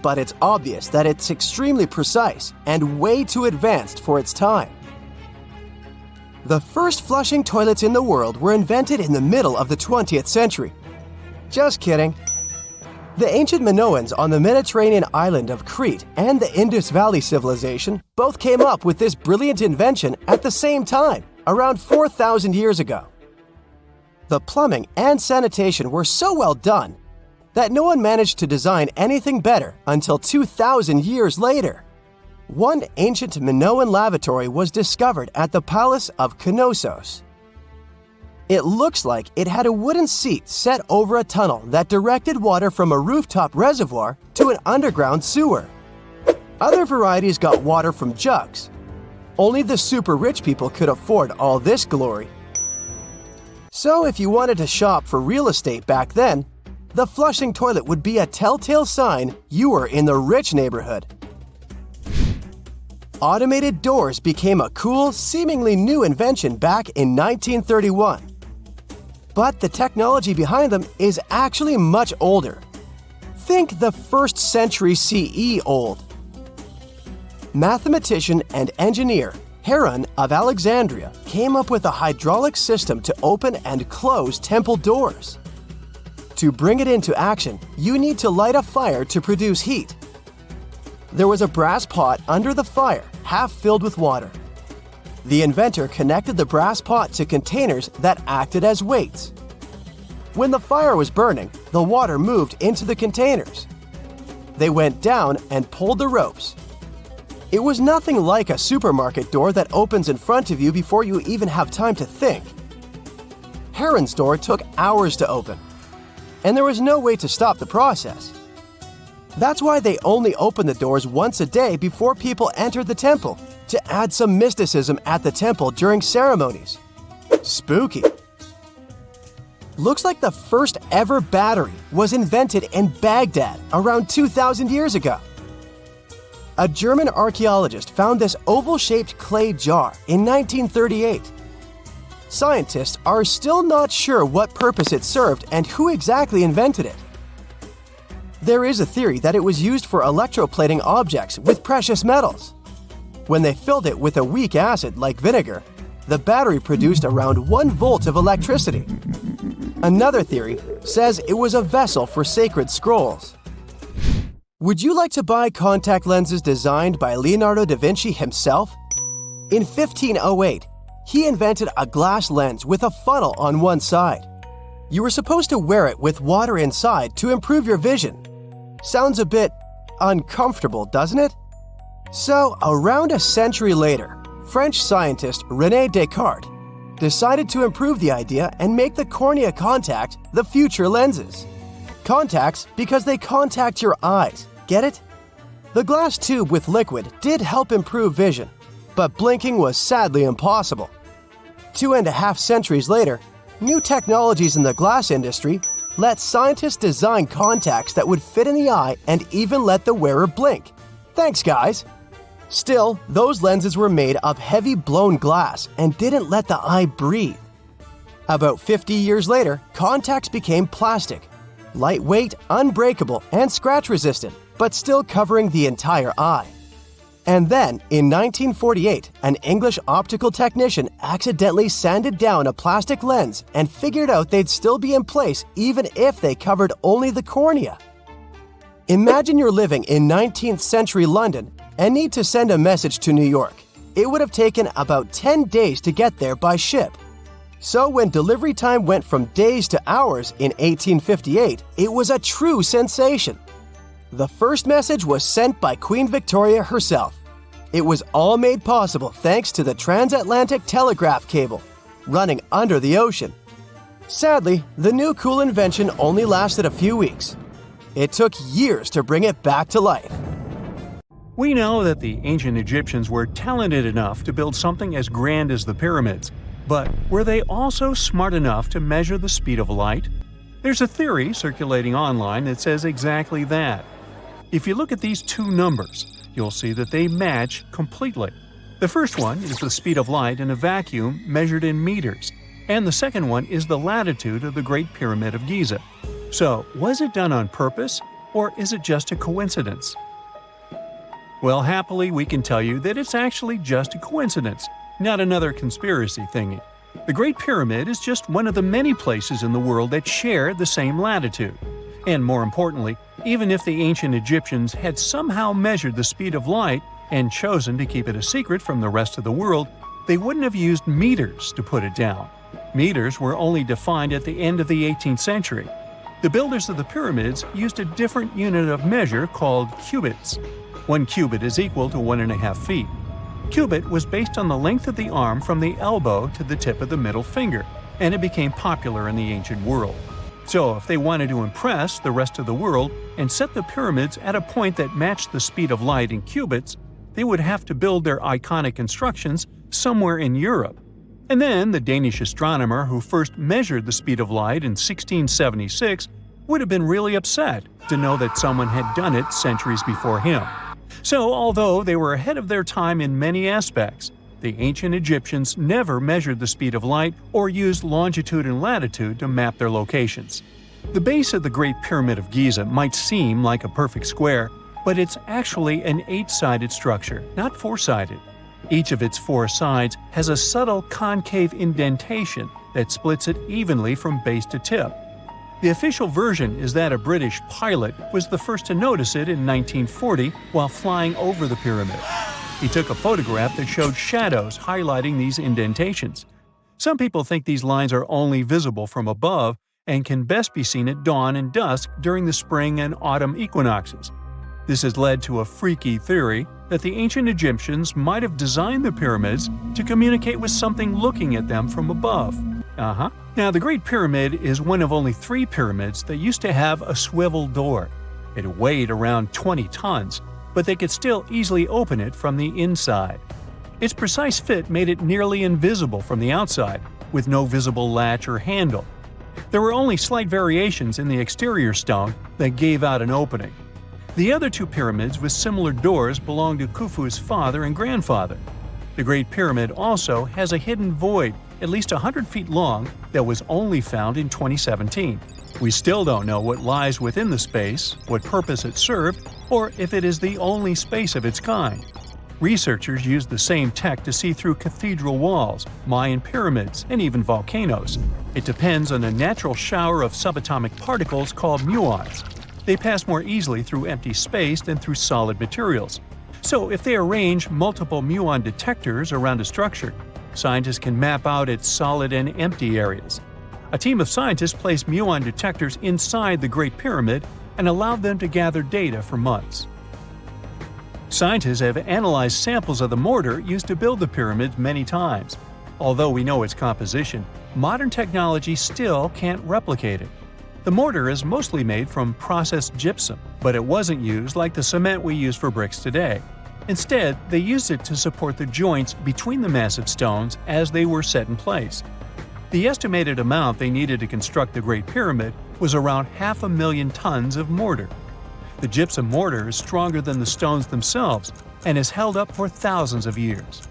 But it's obvious that it's extremely precise and way too advanced for its time. The first flushing toilets in the world were invented in the middle of the 20th century. Just kidding. The ancient Minoans on the Mediterranean island of Crete and the Indus Valley civilization both came up with this brilliant invention at the same time, around 4,000 years ago. The plumbing and sanitation were so well done that no one managed to design anything better until 2,000 years later. One ancient Minoan lavatory was discovered at the Palace of Knossos. It looks like it had a wooden seat set over a tunnel that directed water from a rooftop reservoir to an underground sewer. Other varieties got water from jugs. Only the super rich people could afford all this glory. So if you wanted to shop for real estate back then, the flushing toilet would be a telltale sign you were in the rich neighborhood. Automated doors became a cool, seemingly new invention back in 1931. But the technology behind them is actually much older. Think the 1st century CE old. Mathematician and engineer Heron of Alexandria came up with a hydraulic system to open and close temple doors. To bring it into action, you need to light a fire to produce heat. There was a brass pot under the fire, half filled with water. The inventor connected the brass pot to containers that acted as weights. When the fire was burning, the water moved into the containers. They went down and pulled the ropes. It was nothing like a supermarket door that opens in front of you before you even have time to think. Heron's door took hours to open, and there was no way to stop the process. That's why they only opened the doors once a day before people entered the temple, to add some mysticism at the temple during ceremonies. Spooky. Looks like the first ever battery was invented in Baghdad around 2,000 years ago. A German archaeologist found this oval-shaped clay jar in 1938. Scientists are still not sure what purpose it served and who exactly invented it. There is a theory that it was used for electroplating objects with precious metals. When they filled it with a weak acid like vinegar, the battery produced around 1 volt of electricity. Another theory says it was a vessel for sacred scrolls. Would you like to buy contact lenses designed by Leonardo da Vinci himself? In 1508, he invented a glass lens with a funnel on one side. You were supposed to wear it with water inside to improve your vision. Sounds a bit uncomfortable, doesn't it? So, around a century later, French scientist René Descartes decided to improve the idea and make the cornea contact the future lenses. Contacts because they contact your eyes, get it? The glass tube with liquid did help improve vision, but blinking was sadly impossible. 2.5 centuries later, new technologies in the glass industry let scientists design contacts that would fit in the eye and even let the wearer blink. Thanks, guys! Still, those lenses were made of heavy blown glass and didn't let the eye breathe. About 50 years later, contacts became plastic, lightweight, unbreakable, and scratch-resistant, but still covering the entire eye. And then, in 1948, an English optical technician accidentally sanded down a plastic lens and figured out they'd still be in place even if they covered only the cornea. Imagine you're living in 19th century London and need to send a message to New York. It would have taken about 10 days to get there by ship. So when delivery time went from days to hours in 1858, it was a true sensation. The first message was sent by Queen Victoria herself. It was all made possible thanks to the transatlantic telegraph cable, running under the ocean. Sadly, the new cool invention only lasted a few weeks. It took years to bring it back to life. We know that the ancient Egyptians were talented enough to build something as grand as the pyramids, but were they also smart enough to measure the speed of light? There's a theory circulating online that says exactly that. If you look at these two numbers, you'll see that they match completely. The first one is the speed of light in a vacuum measured in meters, and the second one is the latitude of the Great Pyramid of Giza. So, was it done on purpose, or is it just a coincidence? Well, happily, we can tell you that it's actually just a coincidence, not another conspiracy thingy. The Great Pyramid is just one of the many places in the world that share the same latitude. And more importantly, even if the ancient Egyptians had somehow measured the speed of light and chosen to keep it a secret from the rest of the world, they wouldn't have used meters to put it down. Meters were only defined at the end of the 18th century. The builders of the pyramids used a different unit of measure called cubits. 1 cubit is equal to 1.5 feet. Cubit was based on the length of the arm from the elbow to the tip of the middle finger, and it became popular in the ancient world. So if they wanted to impress the rest of the world and set the pyramids at a point that matched the speed of light in cubits, they would have to build their iconic constructions somewhere in Europe. And then the Danish astronomer who first measured the speed of light in 1676 would have been really upset to know that someone had done it centuries before him. So although they were ahead of their time in many aspects, the ancient Egyptians never measured the speed of light or used longitude and latitude to map their locations. The base of the Great Pyramid of Giza might seem like a perfect square, but it's actually an 8-sided structure, not 4-sided. Each of its 4 sides has a subtle concave indentation that splits it evenly from base to tip. The official version is that a British pilot was the first to notice it in 1940 while flying over the pyramid. He took a photograph that showed shadows highlighting these indentations. Some people think these lines are only visible from above and can best be seen at dawn and dusk during the spring and autumn equinoxes. This has led to a freaky theory that the ancient Egyptians might have designed the pyramids to communicate with something looking at them from above. Now, the Great Pyramid is one of only 3 pyramids that used to have a swivel door. It weighed around 20 tons, but they could still easily open it from the inside. Its precise fit made it nearly invisible from the outside, with no visible latch or handle. There were only slight variations in the exterior stone that gave out an opening. The other two pyramids with similar doors belonged to Khufu's father and grandfather. The Great Pyramid also has a hidden void at least 100 feet long that was only found in 2017. We still don't know what lies within the space, what purpose it served, or if it is the only space of its kind. Researchers used the same tech to see through cathedral walls, Mayan pyramids, and even volcanoes. It depends on a natural shower of subatomic particles called muons. They pass more easily through empty space than through solid materials. So if they arrange multiple muon detectors around a structure, scientists can map out its solid and empty areas. A team of scientists placed muon detectors inside the Great Pyramid and allowed them to gather data for months. Scientists have analyzed samples of the mortar used to build the pyramids many times. Although we know its composition, modern technology still can't replicate it. The mortar is mostly made from processed gypsum, but it wasn't used like the cement we use for bricks today. Instead, they used it to support the joints between the massive stones as they were set in place. The estimated amount they needed to construct the Great Pyramid was around 500,000 tons of mortar. The gypsum mortar is stronger than the stones themselves and has held up for thousands of years.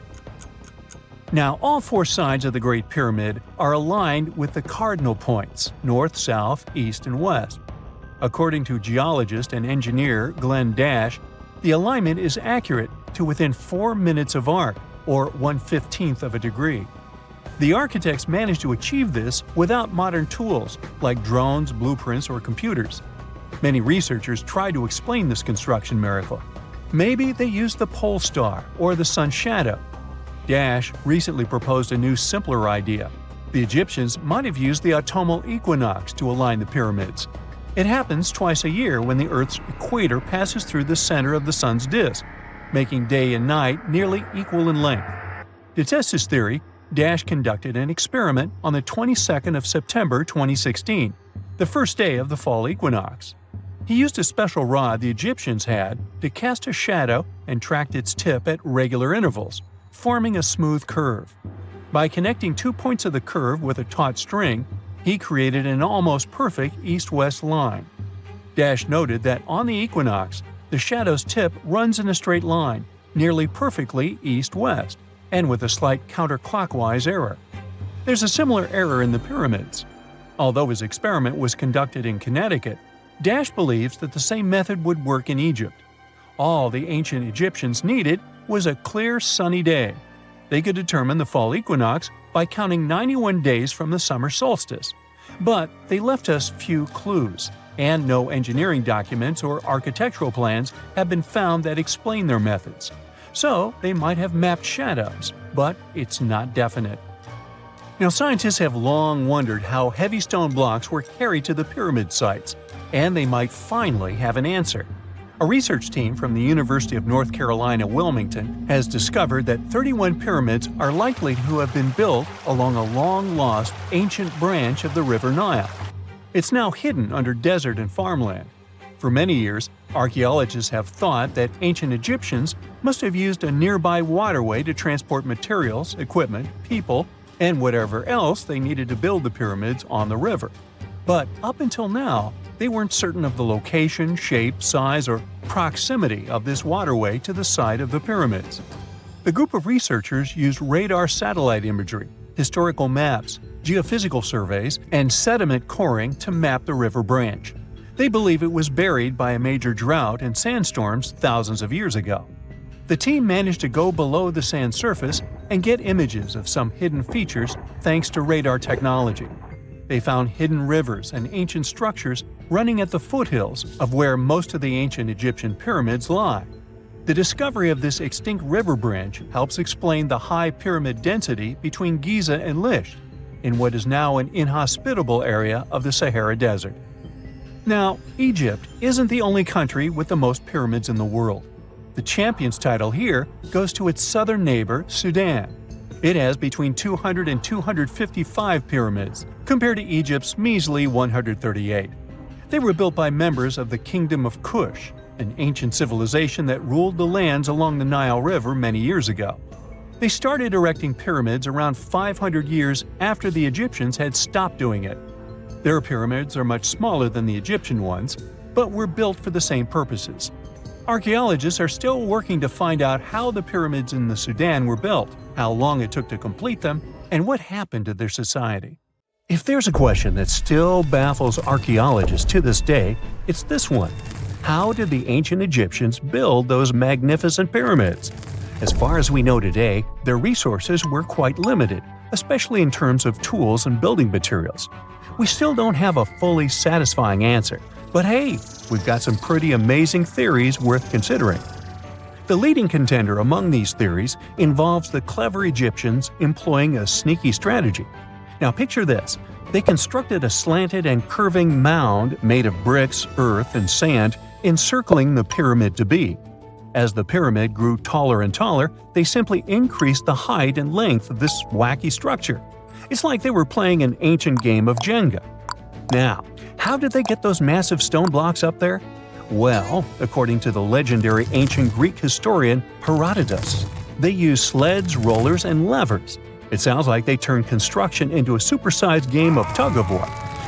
Now, all four sides of the Great Pyramid are aligned with the cardinal points – north, south, east, and west. According to geologist and engineer Glenn Dash, the alignment is accurate to within 4 minutes of arc, or 1/15th of a degree. The architects managed to achieve this without modern tools like drones, blueprints, or computers. Many researchers try to explain this construction miracle. Maybe they used the pole star or the sun's shadow. Dash recently proposed a new, simpler idea. The Egyptians might have used the autumnal equinox to align the pyramids. It happens twice a year when the Earth's equator passes through the center of the sun's disk, making day and night nearly equal in length. To test his theory, Dash conducted an experiment on the 22nd of September 2016, the first day of the fall equinox. He used a special rod the Egyptians had to cast a shadow and tracked its tip at regular intervals, forming a smooth curve. By connecting 2 points of the curve with a taut string, he created an almost perfect east-west line. Dash noted that on the equinox, the shadow's tip runs in a straight line, nearly perfectly east-west, and with a slight counterclockwise error. There's a similar error in the pyramids. Although his experiment was conducted in Connecticut, Dash believes that the same method would work in Egypt. All the ancient Egyptians needed was a clear, sunny day. They could determine the fall equinox by counting 91 days from the summer solstice. But they left us few clues, and no engineering documents or architectural plans have been found that explain their methods. So they might have mapped shadows, but it's not definite. Now, scientists have long wondered how heavy stone blocks were carried to the pyramid sites, and they might finally have an answer. A research team from the University of North Carolina, Wilmington, has discovered that 31 pyramids are likely to have been built along a long-lost ancient branch of the River Nile. It's now hidden under desert and farmland. For many years, archaeologists have thought that ancient Egyptians must have used a nearby waterway to transport materials, equipment, people, and whatever else they needed to build the pyramids on the river. But up until now, they weren't certain of the location, shape, size, or proximity of this waterway to the site of the pyramids. The group of researchers used radar satellite imagery, historical maps, geophysical surveys, and sediment coring to map the river branch. They believe it was buried by a major drought and sandstorms thousands of years ago. The team managed to go below the sand surface and get images of some hidden features thanks to radar technology. They found hidden rivers and ancient structures running at the foothills of where most of the ancient Egyptian pyramids lie. The discovery of this extinct river branch helps explain the high pyramid density between Giza and Lisht, in what is now an inhospitable area of the Sahara Desert. Now, Egypt isn't the only country with the most pyramids in the world. The champion's title here goes to its southern neighbor, Sudan. It has between 200 and 255 pyramids, compared to Egypt's measly 138. They were built by members of the Kingdom of Kush, an ancient civilization that ruled the lands along the Nile River many years ago. They started erecting pyramids around 500 years after the Egyptians had stopped doing it. Their pyramids are much smaller than the Egyptian ones, but were built for the same purposes. Archaeologists are still working to find out how the pyramids in the Sudan were built, how long it took to complete them, and what happened to their society. If there's a question that still baffles archaeologists to this day, it's this one. How did the ancient Egyptians build those magnificent pyramids? As far as we know today, their resources were quite limited, especially in terms of tools and building materials. We still don't have a fully satisfying answer, but hey, we've got some pretty amazing theories worth considering. The leading contender among these theories involves the clever Egyptians employing a sneaky strategy. Now picture this. They constructed a slanted and curving mound made of bricks, earth, and sand encircling the pyramid to be. As the pyramid grew taller and taller, they simply increased the height and length of this wacky structure. It's like they were playing an ancient game of Jenga. Now, how did they get those massive stone blocks up there? Well, according to the legendary ancient Greek historian Herodotus, they used sleds, rollers, and levers. It sounds like they turned construction into a supersized game of tug-of-war.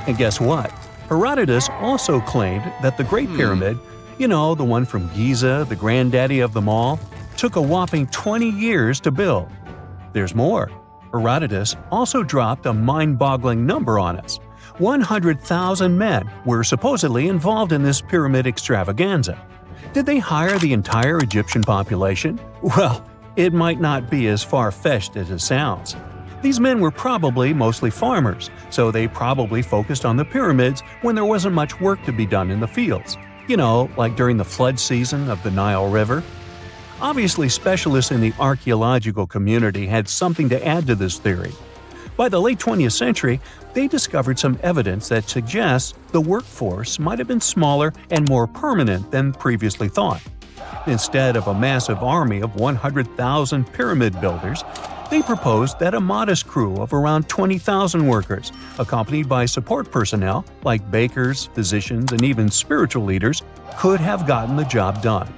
And guess what? Herodotus also claimed that the Great Pyramid, the one from Giza, the granddaddy of them all, took a whopping 20 years to build. There's more. Herodotus also dropped a mind-boggling number on us. 100,000 men were supposedly involved in this pyramid extravaganza. Did they hire the entire Egyptian population? Well, it might not be as far-fetched as it sounds. These men were probably mostly farmers, so they probably focused on the pyramids when there wasn't much work to be done in the fields. Like during the flood season of the Nile River. Obviously, specialists in the archaeological community had something to add to this theory. By the late 20th century, they discovered some evidence that suggests the workforce might have been smaller and more permanent than previously thought. Instead of a massive army of 100,000 pyramid builders, they proposed that a modest crew of around 20,000 workers, accompanied by support personnel like bakers, physicians, and even spiritual leaders, could have gotten the job done.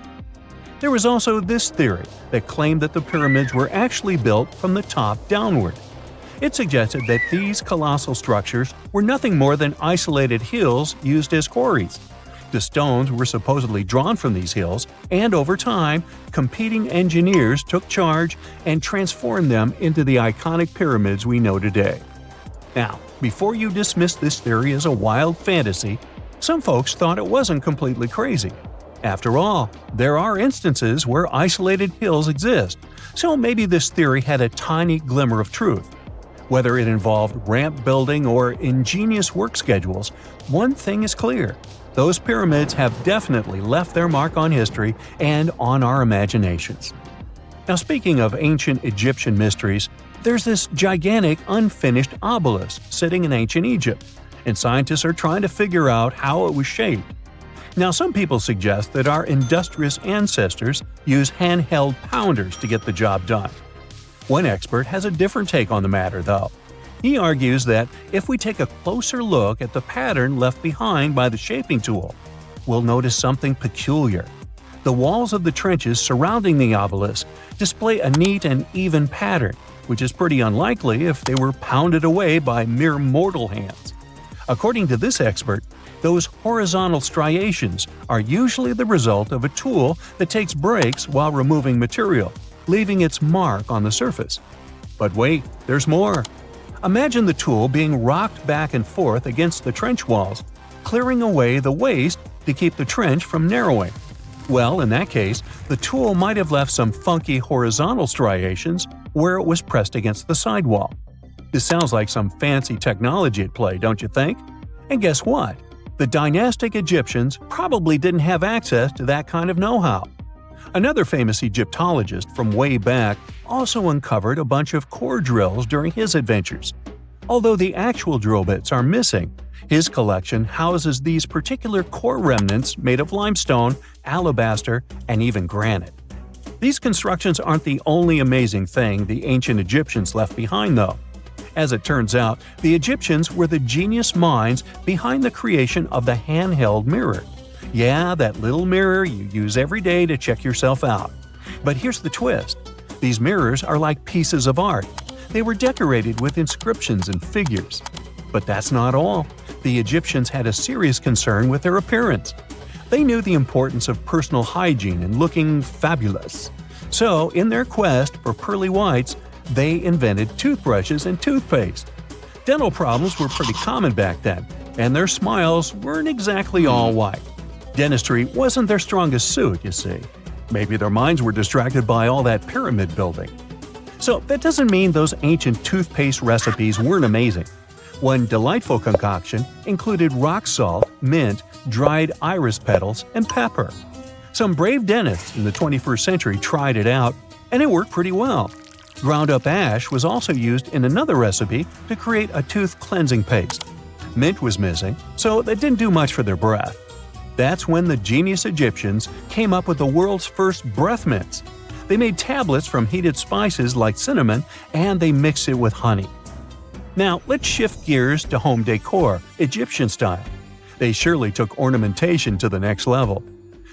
There was also this theory that claimed that the pyramids were actually built from the top downward. It suggested that these colossal structures were nothing more than isolated hills used as quarries. The stones were supposedly drawn from these hills, and over time, competing engineers took charge and transformed them into the iconic pyramids we know today. Now, before you dismiss this theory as a wild fantasy, some folks thought it wasn't completely crazy. After all, there are instances where isolated hills exist, so maybe this theory had a tiny glimmer of truth. Whether it involved ramp building or ingenious work schedules, one thing is clear. Those pyramids have definitely left their mark on history and on our imaginations. Now, speaking of ancient Egyptian mysteries, there's this gigantic unfinished obelisk sitting in ancient Egypt, and scientists are trying to figure out how it was shaped. Now, some people suggest that our industrious ancestors used handheld pounders to get the job done. One expert has a different take on the matter, though. He argues that if we take a closer look at the pattern left behind by the shaping tool, we'll notice something peculiar. The walls of the trenches surrounding the obelisk display a neat and even pattern, which is pretty unlikely if they were pounded away by mere mortal hands. According to this expert, those horizontal striations are usually the result of a tool that takes breaks while removing material, leaving its mark on the surface. But wait, there's more. Imagine the tool being rocked back and forth against the trench walls, clearing away the waste to keep the trench from narrowing. Well, in that case, the tool might have left some funky horizontal striations where it was pressed against the sidewall. This sounds like some fancy technology at play, don't you think? And guess what? The dynastic Egyptians probably didn't have access to that kind of know-how. Another famous Egyptologist from way back also uncovered a bunch of core drills during his adventures. Although the actual drill bits are missing, his collection houses these particular core remnants made of limestone, alabaster, and even granite. These constructions aren't the only amazing thing the ancient Egyptians left behind, though. As it turns out, the Egyptians were the genius minds behind the creation of the handheld mirror. Yeah, that little mirror you use every day to check yourself out. But here's the twist. These mirrors are like pieces of art. They were decorated with inscriptions and figures. But that's not all. The Egyptians had a serious concern with their appearance. They knew the importance of personal hygiene and looking fabulous. So, in their quest for pearly whites, they invented toothbrushes and toothpaste. Dental problems were pretty common back then, and their smiles weren't exactly all white. Dentistry wasn't their strongest suit, you see. Maybe their minds were distracted by all that pyramid building. So that doesn't mean those ancient toothpaste recipes weren't amazing. One delightful concoction included rock salt, mint, dried iris petals, and pepper. Some brave dentists in the 21st century tried it out, and it worked pretty well. Ground-up ash was also used in another recipe to create a tooth cleansing paste. Mint was missing, so that didn't do much for their breath. That's when the genius Egyptians came up with the world's first breath mints. They made tablets from heated spices like cinnamon, and they mixed it with honey. Now, let's shift gears to home decor, Egyptian style. They surely took ornamentation to the next level.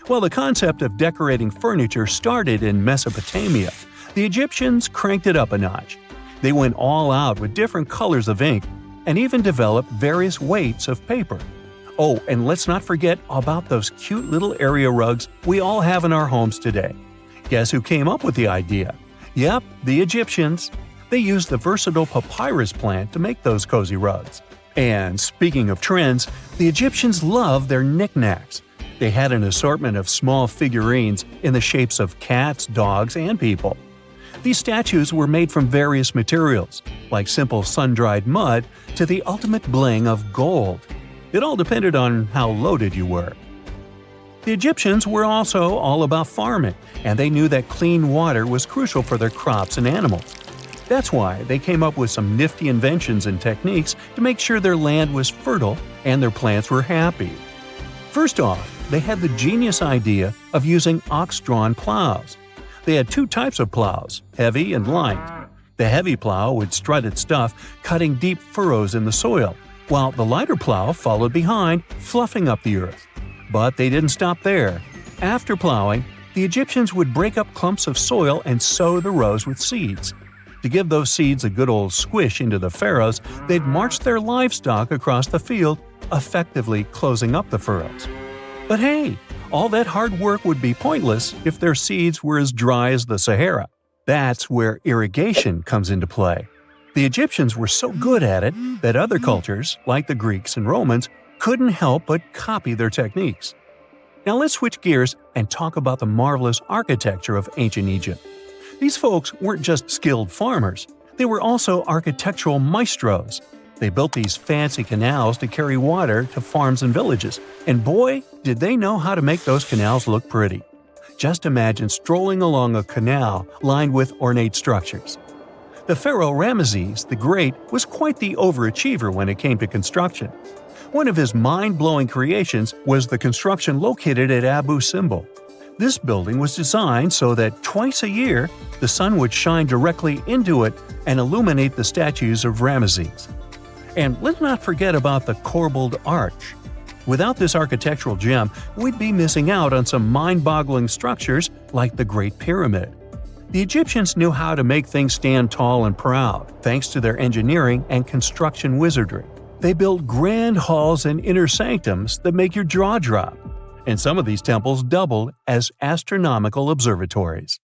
While the concept of decorating furniture started in Mesopotamia, the Egyptians cranked it up a notch. They went all out with different colors of ink and even developed various weights of paper. Oh, and let's not forget about those cute little area rugs we all have in our homes today. Guess who came up with the idea? Yep, the Egyptians. They used the versatile papyrus plant to make those cozy rugs. And speaking of trends, the Egyptians loved their knickknacks. They had an assortment of small figurines in the shapes of cats, dogs, and people. These statues were made from various materials, like simple sun-dried mud to the ultimate bling of gold. It all depended on how loaded you were. The Egyptians were also all about farming, and they knew that clean water was crucial for their crops and animals. That's why they came up with some nifty inventions and techniques to make sure their land was fertile and their plants were happy. First off, they had the genius idea of using ox-drawn plows. They had two types of plows, heavy and light. The heavy plow would strut its stuff, cutting deep furrows in the soil, while the lighter plow followed behind, fluffing up the earth. But they didn't stop there. After plowing, the Egyptians would break up clumps of soil and sow the rows with seeds. To give those seeds a good old squish into the furrows, they'd march their livestock across the field, effectively closing up the furrows. But hey, all that hard work would be pointless if their seeds were as dry as the Sahara. That's where irrigation comes into play. The Egyptians were so good at it that other cultures, like the Greeks and Romans, couldn't help but copy their techniques. Now let's switch gears and talk about the marvelous architecture of ancient Egypt. These folks weren't just skilled farmers, they were also architectural maestros. They built these fancy canals to carry water to farms and villages, and boy, did they know how to make those canals look pretty. Just imagine strolling along a canal lined with ornate structures. The pharaoh Ramesses the Great was quite the overachiever when it came to construction. One of his mind-blowing creations was the construction located at Abu Simbel. This building was designed so that twice a year, the sun would shine directly into it and illuminate the statues of Ramesses. And let's not forget about the corbelled arch. Without this architectural gem, we'd be missing out on some mind-boggling structures like the Great Pyramid. The Egyptians knew how to make things stand tall and proud, thanks to their engineering and construction wizardry. They built grand halls and inner sanctums that make your jaw drop. And some of these temples doubled as astronomical observatories.